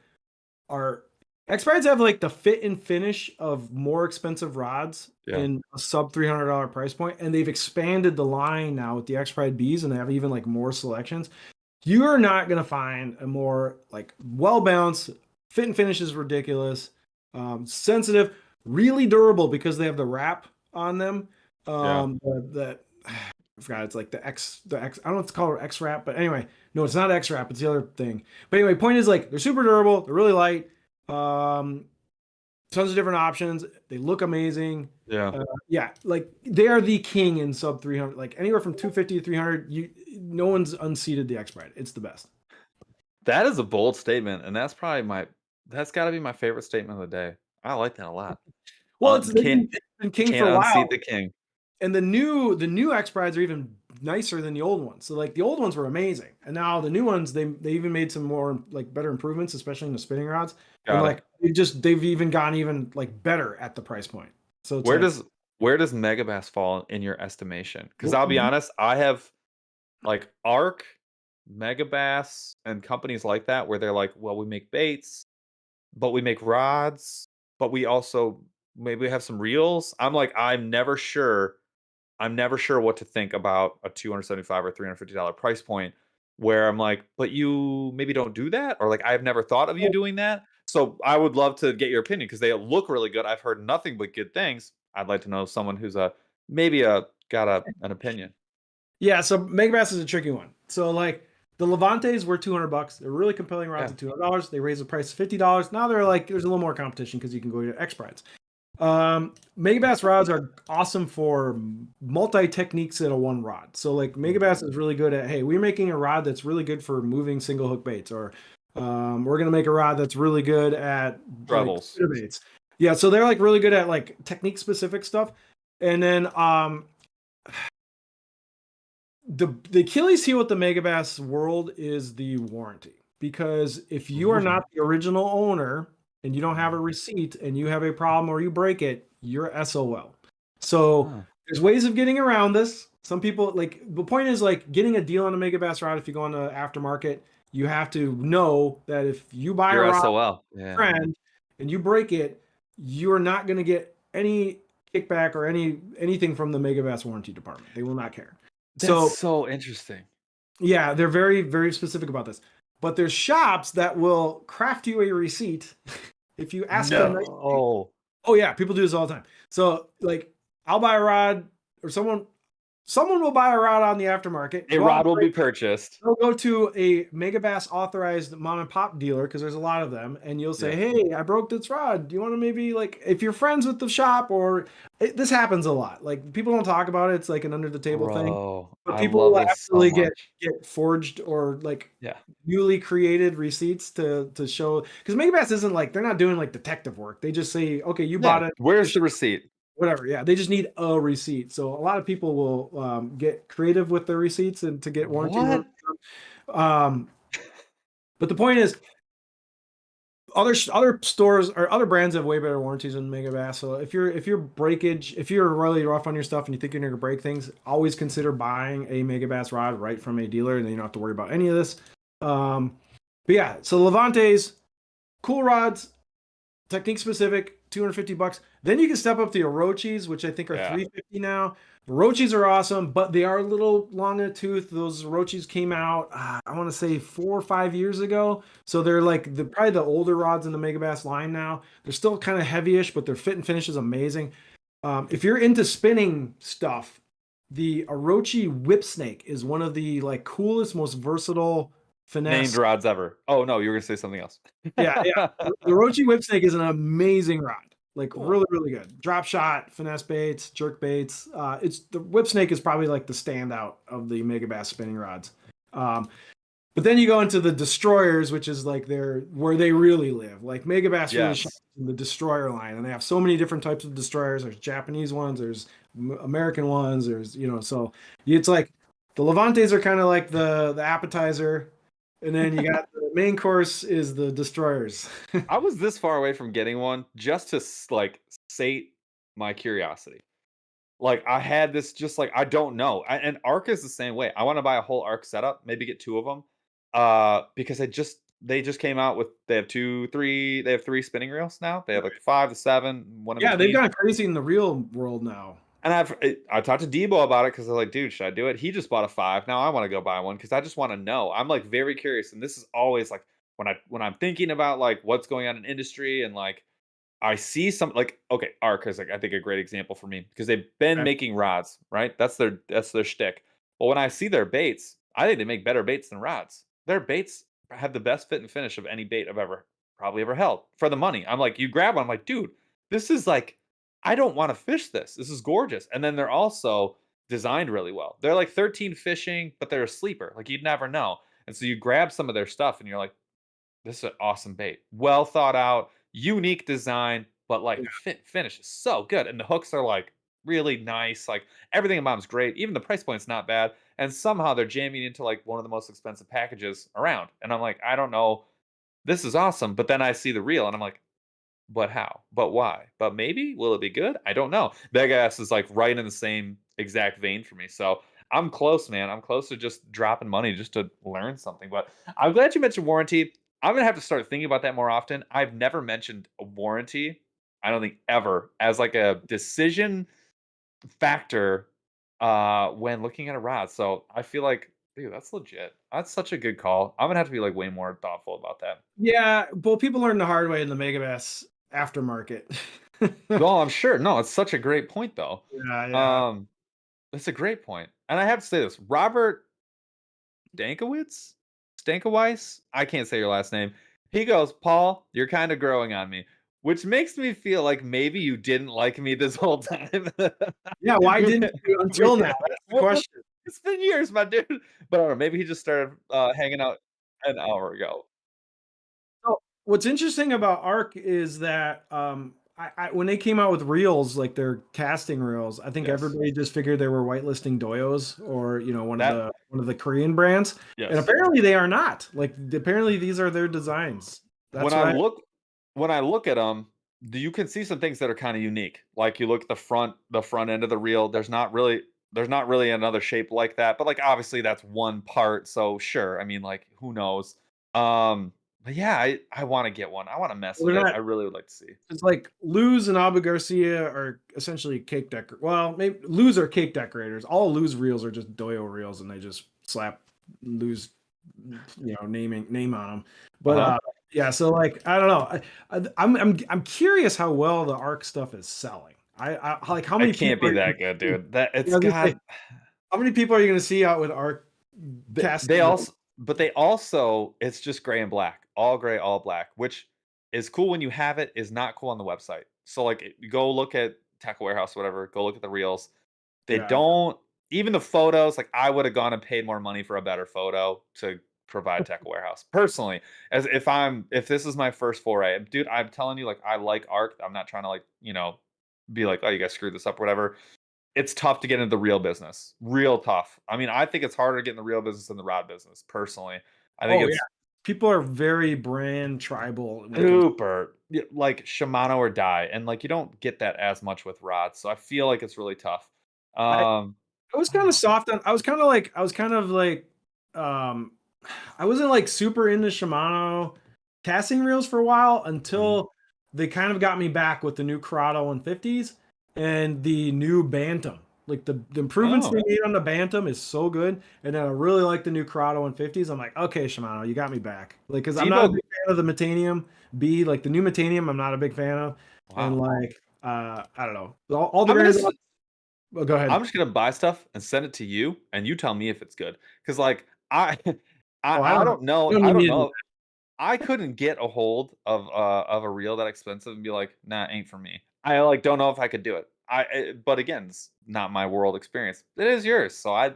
like the fit and finish of more expensive rods Yeah. in a sub $300 price point, and they've expanded the line now with the X Pride Bs, and they have even like more selections. You're not gonna find a more like well balanced fit and finish is ridiculous, sensitive, really durable because they have the wrap on them. Yeah. I forgot it's like the X. I don't know what to call it X wrap, but anyway, no, it's not X wrap. It's the other thing. But anyway, point is like they're super durable. They're really light. Tons of different options. They look amazing. Yeah. Yeah, like they are the king in sub 300. Like anywhere from 250 to 300, no one's unseated the X Bride. It's the best. That is a bold statement, and that's got to be my favorite statement of the day. I like that a lot. Well, it's Can't been king for can't a while. unseat the king. And the new X Prides are even nicer than the old ones. So like the old ones were amazing, and now the new ones they even made some more like better improvements, especially in the spinning rods. And Got it. like they've even gone even like better at the price point. So it's Where like does where does Megabass fall in your estimation? Because I'll be honest, I have like Arc, Megabass, and companies like that where they're like, well, we make baits, but we make rods, but we also maybe have some reels. I'm like, I'm never sure. I'm never sure what to think about a $275 or $350 price point where I'm like, but you maybe don't do that, or like I've never thought of you doing that. So I would love to get your opinion because they look really good. I've heard nothing but good things. I'd like to know someone who's maybe got an opinion. yeah. So Megabass is a tricky one. So like the Levantes were $200. They're really compelling rods Yeah. at $200. They raised the price to $50. Now they're like there's a little more competition because you can go to X Prides. Megabass rods are awesome for multi techniques at a one rod. So like Megabass is really good at, hey, we're making a rod that's really good for moving single hook baits, or we're gonna make a rod that's really good at like Trebles. spinner baits. Yeah, so they're like really good at like technique specific stuff. And then the Achilles heel with the Megabass world is the warranty. Because if you are not the original owner and you don't have a receipt and you have a problem or you break it, you're SOL. So Huh. there's ways of getting around this. Some people like the point is like getting a deal on a Megabass rod. If you go on the aftermarket, you have to know that if you buy a You're rod SOL. from a Yeah. friend and you break it, you're not going to get any kickback or anything from the Megabass warranty department. They will not care. That's So so interesting. yeah, they're very, very specific about this. But there's shops that will craft you a receipt if you ask them nicely. No. Oh yeah, people do this all the time. So like, I'll buy a rod, or someone will buy a rod on the aftermarket. A rod will be purchased. They'll go to a Megabass authorized mom and pop dealer because there's a lot of them, and you'll say, Yeah. "Hey, I broke this rod. Do you want to maybe like if you're friends with the shop or this happens a lot. Like people don't talk about it. It's like an under the table thing, Bro, but I people love will this so actually much. get forged or like Yeah. newly created receipts to show because Megabass isn't like they're not doing like detective work. They just say, okay, you bought Yeah. it. Where's the receipt? Whatever. Yeah, they just need a receipt. So a lot of people will get creative with their receipts and to get warranty work. What? But the point is, other stores or other brands have way better warranties than Megabass. So if you're really rough on your stuff and you think you're gonna break things, always consider buying a Megabass rod right from a dealer, and then you don't have to worry about any of this. But yeah, so Levantes, cool rods, technique specific, $250. Then you can step up to the Orochis, which I think are $350 now. Orochis are awesome, but they are a little long in the tooth. Those Orochis came out, I want to say 4 or 5 years ago. So they're like probably the older rods in the Megabass line now. They're still kind of heavyish, but their fit and finish is amazing. If you're into spinning stuff, the Orochi Whip Snake is one of the like coolest, most versatile finesse Named rods ever. Oh no, you were gonna say something else. yeah. The Orochi Whip Snake is an amazing rod. Like Cool. really, really good. Drop shot, finesse baits, jerk baits. It's the Whip Snake is probably like the standout of the Megabass spinning rods. But then you go into the destroyers, which is like where they really live. Like Megabass really Yes. shines in the destroyer line, and they have so many different types of destroyers. There's Japanese ones, there's American ones, there's so it's like the Levantes are kind of like the appetizer, and then you got the main course is the destroyers. I was this far away from getting one just to like sate my curiosity. Like I had this just like I don't know. And Arc is the same way. I want to buy a whole Arc setup, maybe get two of them. Because they just came out with they have three spinning reels now. They have like 5 to 7, one in Yeah, they've between. gone crazy in the real world now. And I talked to Debo about it because I was like, dude, should I do it? He just bought a 5. Now I want to go buy one because I just want to know. I'm like very curious, and this is always like when I'm thinking about like what's going on in industry and like I see some like okay, Arc is like I think a great example for me because they've been Okay. making rods, right? That's their shtick. But when I see their baits, I think they make better baits than rods. Their baits have the best fit and finish of any bait I've probably ever held for the money. I'm like, you grab one, I'm like, dude, this is like, I don't want to fish this. This is gorgeous. And then they're also designed really well. They're like 13 fishing, but they're a sleeper. Like you'd never know. And so you grab some of their stuff and you're like, this is an awesome bait. Well thought out, unique design, but like Yeah. finish is so good. And the hooks are like really nice. Like everything about them's great. Even the price point's not bad. And somehow they're jamming into like one of the most expensive packages around. And I'm like, I don't know. This is awesome. But then I see the reel and I'm like, but how? But why? But maybe will it be good? I don't know. Big ass is like right in the same exact vein for me. So I'm close, man. I'm close to just dropping money just to learn something. But I'm glad you mentioned warranty. I'm gonna have to start thinking about that more often. I've never mentioned a warranty. I don't think ever as like a decision factor when looking at a rod. So I feel like, dude, that's legit. That's such a good call. I'm gonna have to be like way more thoughtful about that. Yeah, well, people learn the hard way in the Megabass aftermarket. Well, I'm sure. No, it's such a great point though. Yeah, yeah. Um, That's a great point. And I have to say this, Robert Dankowitz? Stankowitz? I can't say your last name. He goes, "Paul, you're kind of growing on me," which makes me feel like maybe you didn't like me this whole time. Yeah, why didn't you until now? That's the Well, question. it's been years, my dude. But I don't know, maybe he just started hanging out an hour ago. So, what's interesting about Arc is that, when they came out with reels, like their casting reels, I think Yes. everybody just figured they were whitelisting Doyos or, That one of the Korean brands, and yes. apparently they are not. Like, apparently these are their designs. When That's I what I look when I look at them, you can see some things that are kinda unique. Like, you look at the front end of the reel, there's not really another shape like that, but, like, obviously, that's one part, so sure, I mean, like, who knows? But yeah, I wanna get one. I wanna mess well, with they're it. not. I really would like to see. It's like Luz and Abu Garcia are essentially cake decor. Well, maybe Luz are cake decorators. All Luz reels are just Doyo reels, and they just slap Luz, name on them. But Uh-huh. yeah, so like I don't know. I'm curious how well the Arc stuff is selling. Like how many It can't people be are you that gonna good, see? dude. That Yeah, it's I was gonna say, got how many people are you gonna see out with Arc They casting reels? also but they also it's just gray and black, all gray, all black, which is cool when you have it, is not cool on the website. So, like, you go look at Tackle Warehouse, whatever, go look at the reels. They Yeah. don't even the photos, like, I would have gone and paid more money for a better photo to provide Tackle Warehouse. Personally, as if this is my first foray, dude, I'm telling you, like, I like art. I'm not trying to, like, be like, "Oh, you guys screwed this up," or whatever. It's tough to get into the real business. Real tough. I mean, I think it's harder to get in the real business than the rod business, personally. I think Oh yeah. it's People are very brand tribal when it comes. super like Shimano or die, and, like, you don't get that as much with rods, so I feel like it's really tough. I Um, I was I don't kinda know. soft on I was kind of like, um, I wasn't, like, super into Shimano casting reels for a while Mhm. until they kind of got me back with the new Corrado 150s and the new Bantam. Like, the improvements they Oh, made on the Bantam is so good, and then I really like the new Corrado 150s. I'm like, "Okay, Shimano, you got me back." Like, because 'cause I'm not a Debo big fan of the Metanium B, like, the new Metanium, I'm not a big fan of, and, wow. like, I don't know. All the I'm gonna brands. s Well, go ahead. I'm just gonna buy stuff and send it to you, and you tell me if it's good. Because like, I Oh, I don't you know don't I need don't me to do know I couldn't get a hold of a reel that expensive and be like, "Nah, ain't for me." I, like, don't know if I could do it. But again, it's not my world experience. It is yours, so I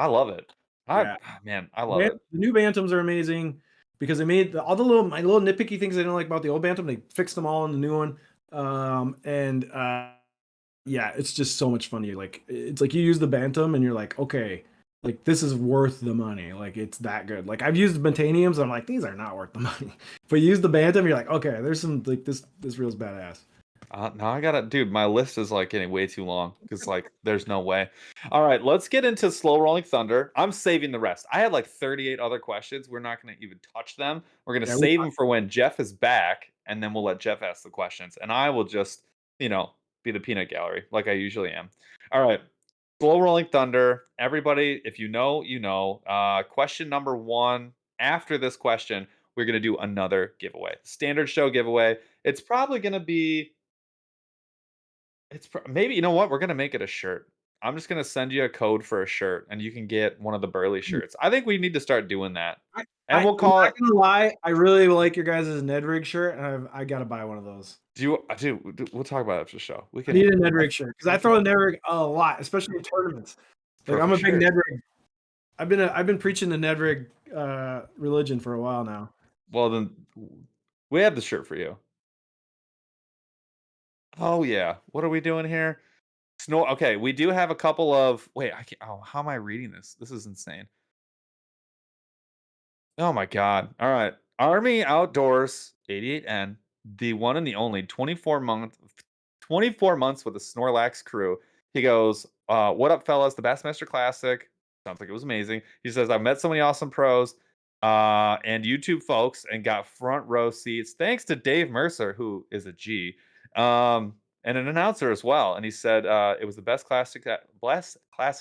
love it. Yeah. Man, I love it. The new Bantams are amazing because they made all the little my little nitpicky things I didn't like about the old Bantam. They fixed them all in the new one. And yeah, it's just so much fun. It's like you use the Bantam and you're like, okay, like this is worth the money. Like it's that good. Like I've used Bantaniums, I'm like, these are not worth the money. But you use the Bantam, you're like, okay, there's some like this reel's badass. Now I gotta dude, my list is, like, getting way too long because like, there's no way. Alright, let's get into Slow Rolling Thunder. I'm saving the rest. I had, like, 38 other questions. We're not gonna even touch them. We're gonna Yeah, save them for when Jeff is back, and then we'll let Jeff ask the questions, and I will just, you know, be the peanut gallery like I usually am. Alright, Slow Rolling Thunder. Everybody, if you know, you know. Question number 1, after this question, we're gonna do another giveaway. Standard show giveaway. It's probably gonna be maybe you know what? We're gonna make it a shirt. I'm just gonna send you a code for a shirt, and you can get one of the Burley shirts. I think we need to start doing that, I, and we'll I'm call not it. gonna lie, I really like your guys' Ned Rig shirt, and I gotta buy one of those. Do you? We'll talk about it after the show. We I can. need a Ned Rig shirt because I We can throw a Ned Rig a lot, especially in tournaments. Like I'm perfect a big shirt. Ned Rig. I've been preaching the Ned Rig religion for a while now. Well, then we have the shirt for you. Oh yeah. What are we doing here? Snow. Okay, we do have a couple of. Wait, I can't. Oh, how am I reading this? This is insane. Oh my god. All right. Army Outdoors 88N, the one and the only 24 months with the Snorlax crew. He goes, what up, fellas? The Bassmaster Classic. Sounds like it was amazing. He says, I've met so many awesome pros and YouTube folks and got front row seats. Thanks to Dave Mercer, who is a G, and an announcer as well. And he said it was the best classic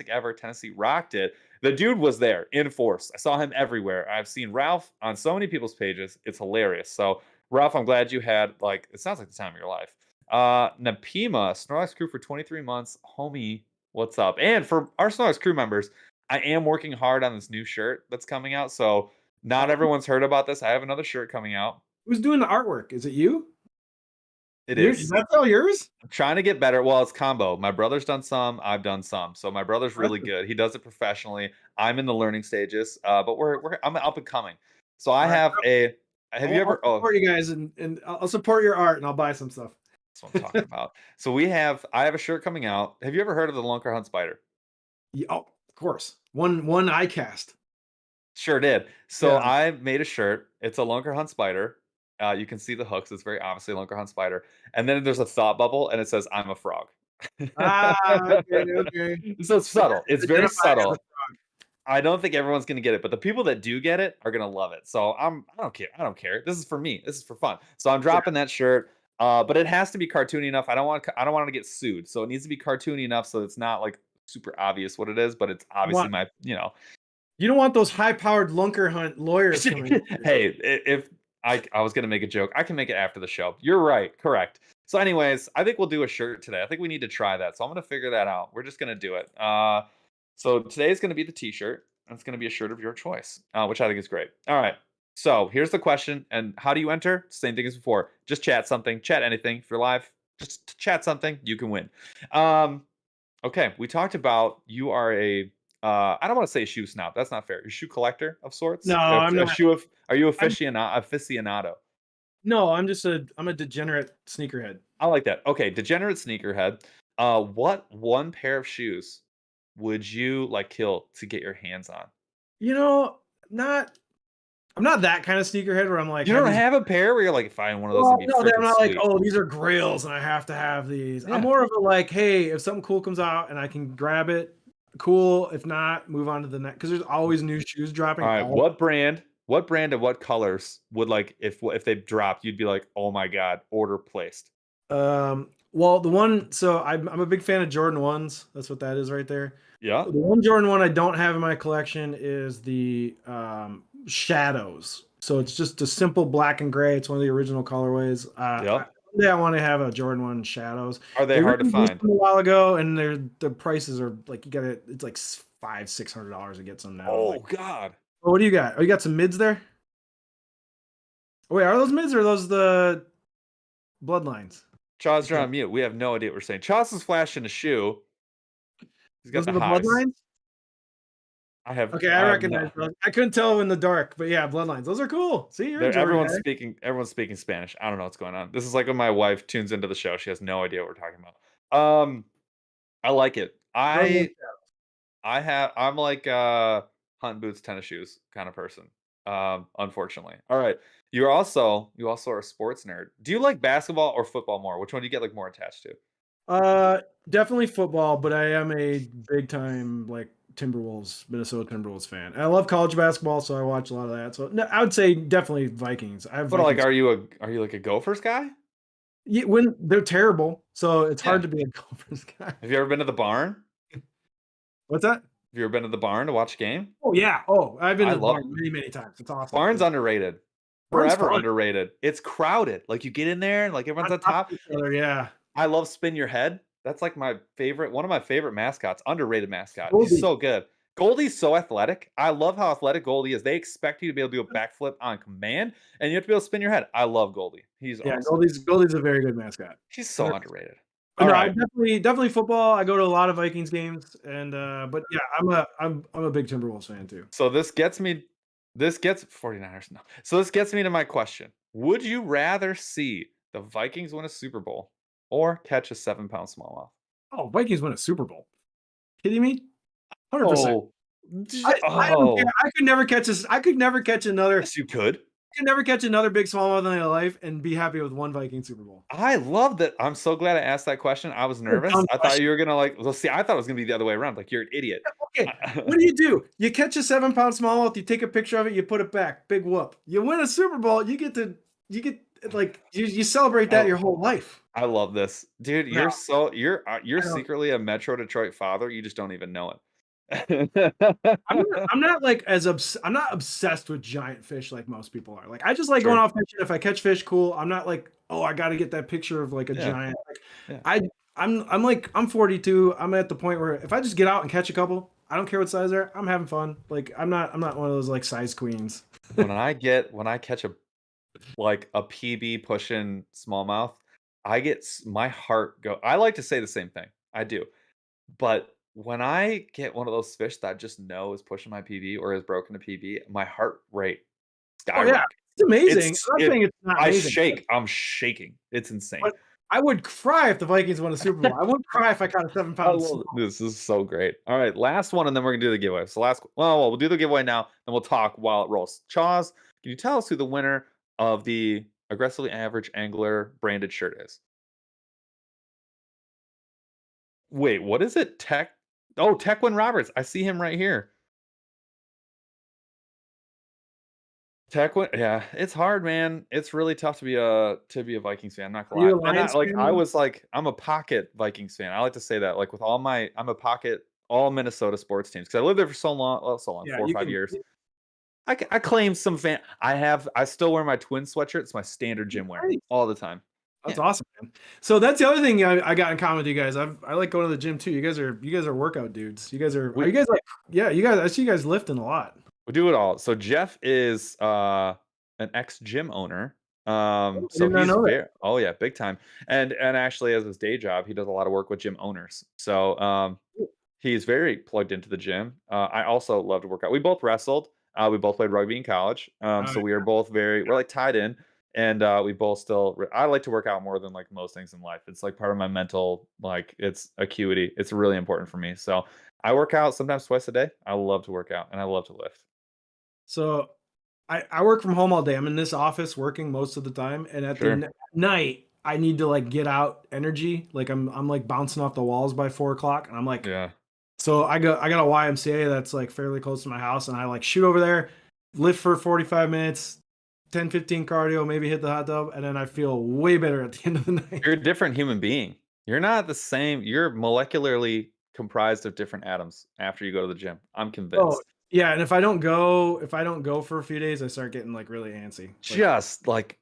ever. Tennessee rocked it. The dude was there in force. I saw him everywhere. I've seen Ralph on so many people's pages. It's hilarious. So, Ralph, I'm glad you had, like, it sounds like the time of your life. Napima, Snorlax crew for 23 months. Homie, what's up? And for our Snorlax crew members, I am working hard on this new shirt that's coming out. So, not everyone's heard about this. I have another shirt coming out. Who's doing the artwork? Is it you? It Is is. that all yours? I'm trying to get better. Well, it's combo. My brother's done some, I've done some. So my brother's really good. He does it professionally. I'm in the learning stages, but I'm up and coming. So I All right. have a. Have you I'll ever? Oh, support you guys and I'll support your art and I'll buy some stuff. that's what I'm talking about. So I have a shirt coming out. Have you ever heard of the Lunker Hunt Spider? Yeah, oh, of course. One eye cast. Sure did. So Yeah. I made a shirt. It's a Lunker Hunt Spider. You can see the hooks. It's very obviously a Lunker Hunt Spider. And then there's a thought bubble, and it says, "I'm a frog." Okay, okay. So it's subtle. It's very Identify as a subtle. I don't think everyone's gonna get it, but the people that do get it are gonna love it. So I don't care. I don't care. This is for me. This is for fun. So I'm dropping that shirt. But it has to be cartoony enough. I don't want to get sued. So it needs to be cartoony enough so it's not like super obvious what it is, but it's obviously Want- my, you know. You don't want those high-powered lunker hunt lawyers coming. Hey, if I was gonna make a joke, I can make it after the show. You're right, correct. So, anyways, I think we'll do a shirt today. I think we need to try that. So I'm gonna figure that out. We're just gonna do it. So today is gonna be the T-shirt, and it's gonna be a shirt of your choice, which I think is great. All right. So here's the question, and how do you enter? Same thing as before. Just chat something, chat anything. If you're live, just chat something. You can win. Okay, we talked about you are a I don't want to say shoe snob. That's not fair. You're a shoe collector of sorts. No, I'm not. Are you I'm aficionado? no, I'm a degenerate sneakerhead. I like that. Okay, degenerate sneakerhead. What one pair of shoes would you like kill to get your hands on? You know, not I'm not that kind of sneakerhead where I'm like You don't these- have a pair where you're like, if I had one of those, Well, it'd be no, I'm freaking not like, sweet. oh, these are grails and I have to have these. Yeah. I'm more of a like, hey, if something cool comes out and I can grab it, cool. If not, move on to the next because there's always new shoes dropping. All right, what brand and what colors would like if they dropped, you'd be like, oh my god, order placed. Well, the one, so I'm a big fan of Jordan 1s. That's what that is right there. Yeah. The one Jordan 1 I don't have in my collection is the Shadows. So it's just a simple black and gray. It's one of the original colorways. Yep. One day I want to have a Jordan 1 Shadows. Are they hard to released find? them a while ago, and the prices are like it's like $500-$600 to get some now. Oh Like, god. what do you got? Oh, you got some mids there? Oh, wait, are those mids or are those the bloodlines? Chaz, you're on mute. We have no idea what we're saying. Chaz is flashing a shoe. He's got Those are the the highs. bloodlines? I have. Okay, I I have recognize those. I couldn't tell in the dark, but yeah, bloodlines. Those are cool. See, you're a Jordan everyone's guy. speaking. Everyone's speaking Spanish. I don't know what's going on. This is like when my wife tunes into the show. She has no idea what we're talking about. I like it. I'm like hunting boots, tennis shoes kind of person. Unfortunately. All right. You also are a sports nerd. Do you like basketball or football more? Which one do you get like more attached to? Definitely football, but I am a big time like Minnesota Timberwolves fan. And I love college basketball, so I watch a lot of that. So no, I would say definitely Vikings. I have But like, Vikings. are you like a Gophers guy? Yeah, when they're terrible, so it's hard to be a Gophers guy. Have you ever been to the barn? What's that? Have you ever been to the barn to watch a game? Oh yeah. Oh, I've been I to the love- barn many times. It's awesome. Barn's underrated. Barn's Forever fun. underrated. It's crowded. Like you get in there and like everyone's on top. Each other, yeah. I love Spin Your Head. That's like my favorite, one of my favorite mascots, underrated mascot. Goldie. He's so good. Goldie's so athletic. I love how athletic Goldie is. They expect you to be able to do a backflip on command, and you have to be able to spin your head. I love Goldie. He's Yeah, awesome. Goldie's a very good mascot. He's so underrated. But All no, right. definitely football. I go to a lot of Vikings games, and but yeah, I'm a big Timberwolves fan too. So this gets 49ers. No. So this gets me to my question. Would you rather see the Vikings win a Super Bowl or catch a 7-pound smallmouth? Oh, Vikings win a Super Bowl. Kidding me? 100%. Oh, I don't care. I could never catch this. I could never catch another. yes, you could. I could never catch another big smallmouth in my life and be happy with one Viking Super Bowl. I love that. I'm so glad I asked that question. I was nervous. Dumb I thought question. you were gonna well, see, I thought it was gonna be the other way around. Like you're an idiot. Okay, what do? You catch a 7-pound smallmouth, you take a picture of it, you put it back. Big whoop. You win a Super Bowl, you get like you celebrate that your whole life. I love this, dude. Now, You're I don't- secretly a Metro Detroit father. You just don't even know it. I'm not like I'm not obsessed with giant fish like most people are. Like I just like Sure. going off fishing. If I catch fish, cool. I'm not like, oh, I got to get that picture of like a Yeah. giant. Yeah. I'm like I'm 42. I'm at the point where if I just get out and catch a couple, I don't care what size they're. I'm having fun. Like I'm not one of those like size queens. when I catch a PB pushing smallmouth, my heart go. I like to say the same thing. I do, but when I get one of those fish that I just know is pushing my PB or is broken a PB, my heart rate Oh yeah, skyrockets. it's amazing. I'm not saying it's not I amazing. shake. I'm shaking. It's insane. But I would cry if the Vikings won a Super Bowl. I wouldn't cry if I caught a 7-pound. This is so great. All right, last one, and then we're gonna do the giveaway. So we'll do the giveaway now, and we'll talk while it rolls. Chaws, can you tell us who the winner of the Aggressively Average Angler branded shirt is? Wait, what is it? Tequin Roberts. I see him right here. Tequin, yeah, it's hard, man. It's really tough to be a Vikings fan. I'm not gonna Are you lie. a Lions fan, I though? was like, I'm a pocket Vikings fan. I like to say that, like with I'm a pocket all Minnesota sports teams because I lived there for so long. Well, so long, Yeah, 4 or you 5 can. years. I claim some fan. I still wear my twin sweatshirt. It's my standard gym wear Nice. all the time. That's Yeah. awesome, man. So that's the other thing I got in common with you guys. I like going to the gym too. You guys are workout dudes. You guys are you guys like you guys I see you guys lifting a lot. We do it all. So Jeff is an ex gym owner. I So did not he's know that. very yeah, big time. And actually as his day job, he does a lot of work with gym owners. So he's very plugged into the gym. I also love to work out. We both wrestled. We both played rugby in college. So we are both we're like tied in. And we both I like to work out more than like most things in life. It's like part of my mental, like it's acuity. It's really important for me. So I work out sometimes twice a day. I love to work out and I love to lift. So I work from home all day. I'm in this office working most of the time, and at Sure. the night I need to like get out energy. Like I'm like bouncing off the walls by 4 o'clock, and I'm like, Yeah. so I got a YMCA that's like fairly close to my house, and I like shoot over there, lift for 45 minutes, 10-15 cardio, maybe hit the hot tub, and then I feel way better at the end of the night. You're a different human being. You're not the same. You're molecularly comprised of different atoms after you go to the gym. I'm Oh, convinced. yeah, and if I don't go for a few days, I start getting like really antsy. Like, Just like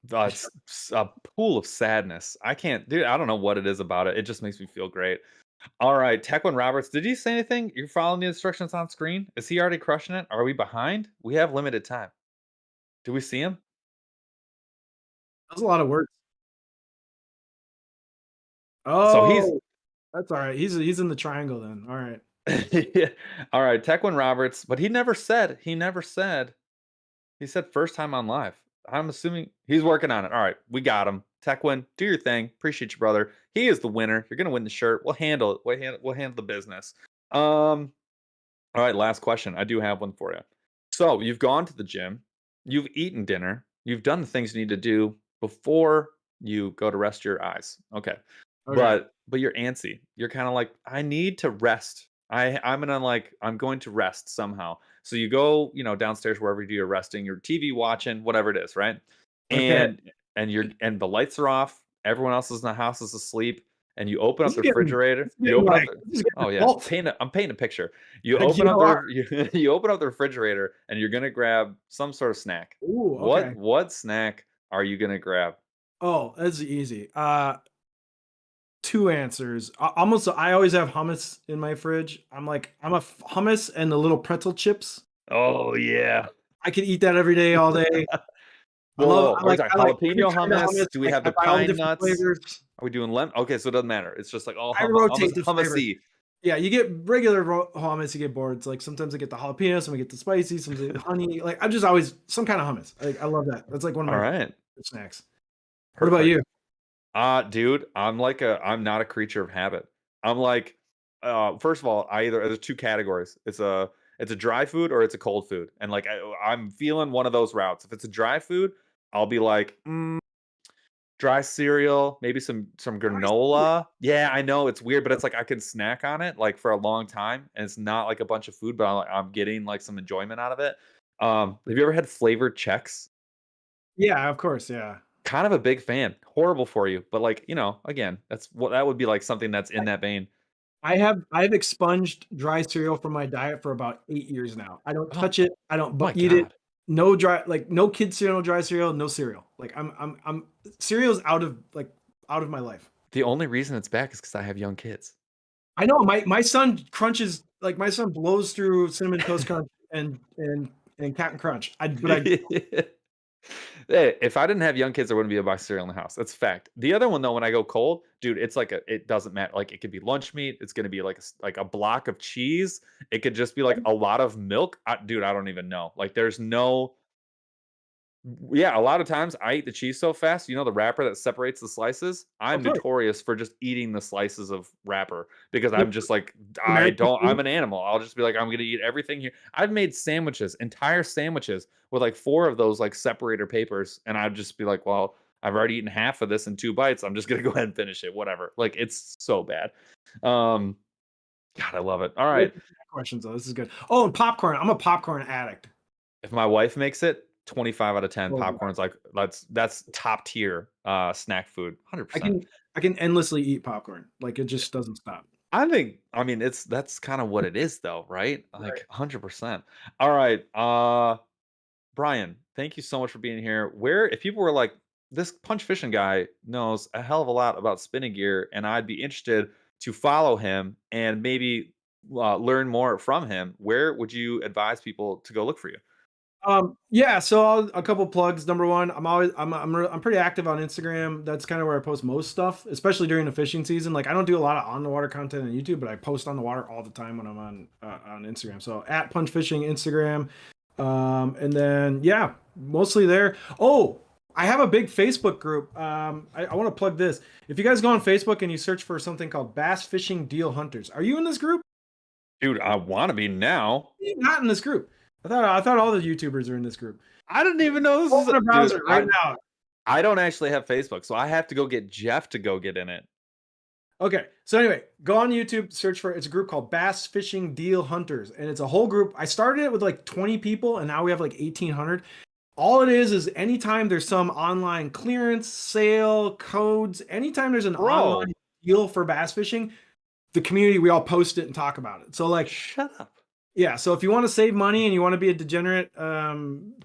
a pool of sadness. I can't, dude. I don't know what it is about it. It just makes me feel great. All right, Tequin Roberts, did you say anything? You're following the instructions on screen? Is he already crushing it? Are we behind? We have limited time. Do we see him? that's a lot of work. So he's Oh, that's all right. He's in the triangle then. All right. yeah. All right, Tequin Roberts, but he said first time on live. I'm assuming he's working on it. All right, we got him. Tequin, do your thing. Appreciate you, brother. He is the winner. You're gonna win the shirt. We'll handle it. We'll handle the business. All right, last question. I do have one for you. So you've gone to the gym, you've eaten dinner, you've done the things you need to do before you go to rest your eyes. Okay. Okay. But you're antsy. You're kind of like, I need to rest. I'm going to rest somehow. So you go, downstairs wherever you do your resting, your TV watching, whatever it is, right? Okay. And the lights are off. Everyone else in the house is asleep. And you open This up is the getting- refrigerator. this is You getting open like- up. this is getting Oh yeah, adult. I'm painting a picture. You Like, open up you the you open up the refrigerator and you're gonna grab some sort of snack. Ooh, okay. What snack are you gonna grab? Oh, that's easy. Two answers. I always have hummus in my fridge. I'm a hummus and the little pretzel chips. Oh yeah. I could eat that every day, all day. Whoa, I are we like talking every jalapeno kind of hummus? Do we like, have the I buy all pine different nuts? flavors. Are we doing lemon? Okay, so it doesn't matter. It's just like all I rotate the hummusy. Yeah, you get regular hummus, you get boards. Like sometimes I get the jalapeno, some I get the spicy, some the honey. Like I'm just always some kind of hummus. Like I love that. That's like one of All my right. favorite snacks. What about you? Dude, I'm not a creature of habit. I'm like, first of all, there's two categories. It's a dry food or it's a cold food. And like I'm feeling one of those routes. If it's a dry food, I'll be like, dry cereal, maybe some granola. Yeah, I know it's weird, but it's like I can snack on it like for a long time, and it's not like a bunch of food, but I'm getting like some enjoyment out of it. Have you ever had flavored checks? Yeah, of course. Yeah. Kind of a big fan. Horrible for you, but like, again, that would be like something that's in that vein. I've expunged dry cereal from my diet for about 8 years now. I don't Oh touch it. I don't my eat it. god. No dry, like no kid cereal, no dry cereal, no cereal. Like I'm cereal's out of my life. The only reason it's back is because I have young kids. I know my son crunches, like my son blows through cinnamon toast crunch and Captain Crunch. I Hey, if I didn't have young kids, there wouldn't be a box of cereal in the house. That's fact. The other one though, when I go cold, dude, it's like it doesn't matter. Like it could be lunch meat. It's gonna be like like a block of cheese. It could just be like a lot of milk. Dude, I don't even know. Like there's no. Yeah, a lot of times I eat the cheese so fast, the wrapper that separates the slices. I'm of course. notorious for just eating the slices of wrapper because Yep. I'm just like, American I'm food. an animal. I'll just be like, I'm gonna eat everything here. I've made sandwiches, entire sandwiches with like four of those like separator papers, and I'd just be like, well, I've already eaten half of this in 2 bites. I'm just gonna go ahead and finish it. Whatever. Like it's so bad. Um, God, I love it. All right. Questions though. This is good. Oh, and popcorn. I'm a popcorn addict. If my wife makes it, 25 out of 10. Oh, Popcorn's like that's top tier snack food. I 100%. can I can endlessly eat popcorn. Like it just doesn't stop. I mean, that's kind of what it is though, right? Right. Like 100%. All right. Brian, thank you so much for being here. Where if people were like, this punch fishing guy knows a hell of a lot about spinning gear, and I'd be interested to follow him and maybe learn more from him, where would you advise people to go look for you? Yeah, so a couple plugs. Number one, I'm pretty active on Instagram. That's kind of where I post most stuff, especially during the fishing season. Like I don't do a lot of on the water content on YouTube, but I post on the water all the time when I'm on Instagram. So at Punch Fishing Instagram, and then yeah, mostly there. Oh, I have a big Facebook group. I want to plug this. If you guys go on Facebook and you search for something called Bass Fishing Deal Hunters, are you in this group? Dude, I want to be now. You're not in this group. I thought all the YouTubers are in this group. I didn't even know this is Open a dude. browser right now. I don't actually have Facebook, so I have to go get Jeff to go get in it. Okay, so anyway, go on YouTube, search for it's a group called Bass Fishing Deal Hunters, and it's a whole group. I started it with like 20 people, and now we have like 1,800. All it is anytime there's some online clearance, sale, codes, anytime there's an online deal for bass fishing, the community, we all post it and talk about it. So like, Shut up. yeah, so if you want to save money and you want to be a degenerate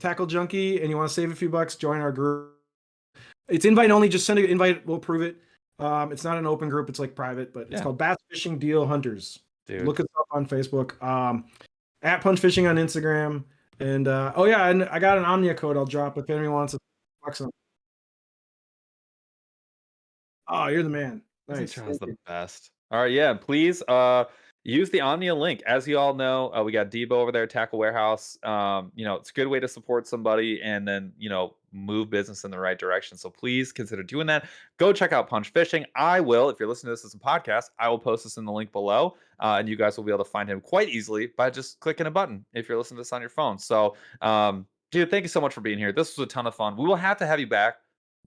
tackle junkie and you want to save a few bucks, join our group. It's invite only. Just send an invite. We'll approve it. It's not an open group. It's like private, but it's called Bass Fishing Deal Hunters. Dude. Look us up on Facebook. At Punch Fishing on Instagram. And oh yeah, and I got an Omnia code I'll drop if anyone wants $1. Oh, you're the man. Nice. Charles the best. All right, yeah. Please use the Omnia link. As you all know, we got Debo over there, Tackle Warehouse. It's a good way to support somebody and then move business in the right direction. So please consider doing that. Go check out Punch Fishing. I will, if you're listening to this as a podcast, I will post this in the link below, and you guys will be able to find him quite easily by just clicking a button if you're listening to this on your phone. So, dude, thank you so much for being here. This was a ton of fun. We will have to have you back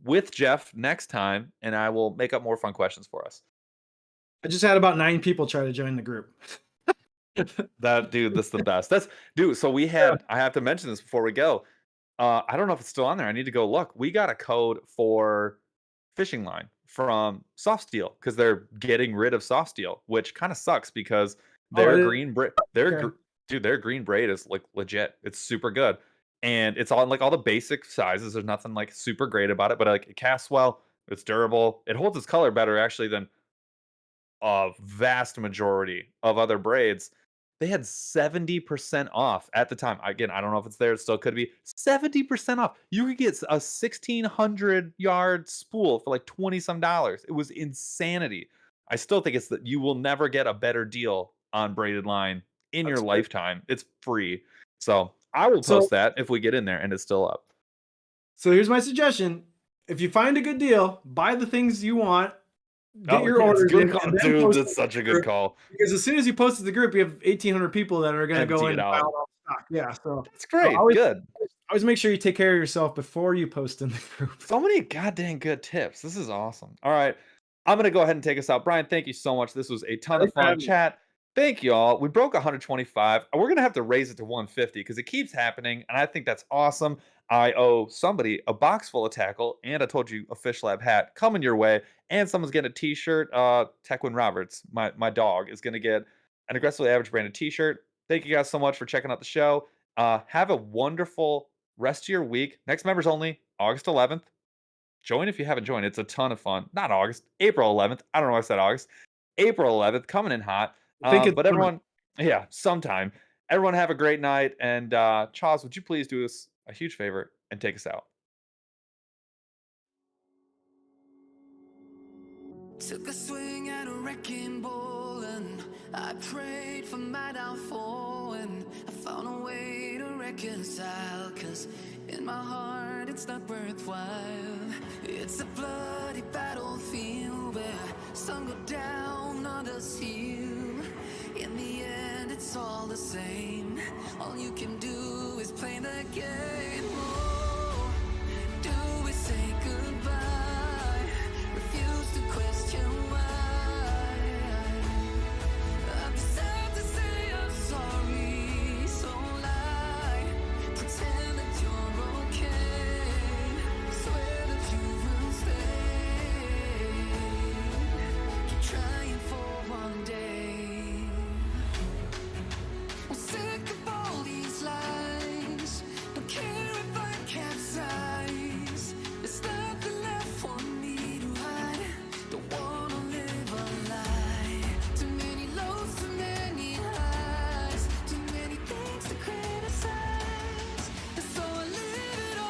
with Jeff next time, and I will make up more fun questions for us. I just had about 9 people try to join the group. That's the best. So we had, I have to mention this before we go. I don't know if it's still on there. I need to go look. We got a code for fishing line from Soft Steel because they're getting rid of Soft Steel, which kind of sucks because their green braid, their green braid is like legit. It's super good. And it's on like all the basic sizes. There's nothing like super great about it, but like it casts well. It's durable. It holds its color better actually than a vast majority of other braids. They had 70% off at the time. Again, I don't know if it's there. It still could be 70% off. You could get a 1,600-yard spool for like 20 some dollars. It was insanity. I still think it's that you will never get a better deal on braided line in your lifetime. It's free. So I will post that if we get in there and it's still up. So here's my suggestion. if you find a good deal, buy the things you want, get your yeah, it's orders good in, call, and then dude. post That's it such a in the good group. call. Because as soon as you post to the group, you have 1,800 people that are going to go Empty in it and buy out. all the stock. Yeah, so That's great. always, Good. always make sure you take care of yourself before you post in the group. So many goddamn good tips. This is awesome. All right. I'm going to go ahead and take us out. Brian, thank you so much. This was a ton of Thanks for fun having me. chat. Thank you all. We broke 125. We're going to have to raise it to 150 because it keeps happening. And I think that's awesome. I owe somebody a box full of tackle. And I told you a Fish Lab hat coming your way. And someone's getting a t-shirt. Tequin Roberts, my dog, is going to get an Aggressively Average branded t-shirt. Thank you guys so much for checking out the show. Have a wonderful rest of your week. Next members only, August 11th. Join if you haven't joined. It's a ton of fun. Not August, April 11th. I don't know why I said August. April 11th, coming in hot. I think it's But coming. everyone, yeah, sometime. Everyone have a great night. And Charles, would you please do us a huge favor and take us out? Took a swing at a wrecking ball and I prayed for my downfall, and I found a way to reconcile, 'cause in my heart it's not worthwhile. It's a bloody battlefield where some go down, others heal. In the end it's all the same. All you can do is play the game. Oh, do we say goodbye?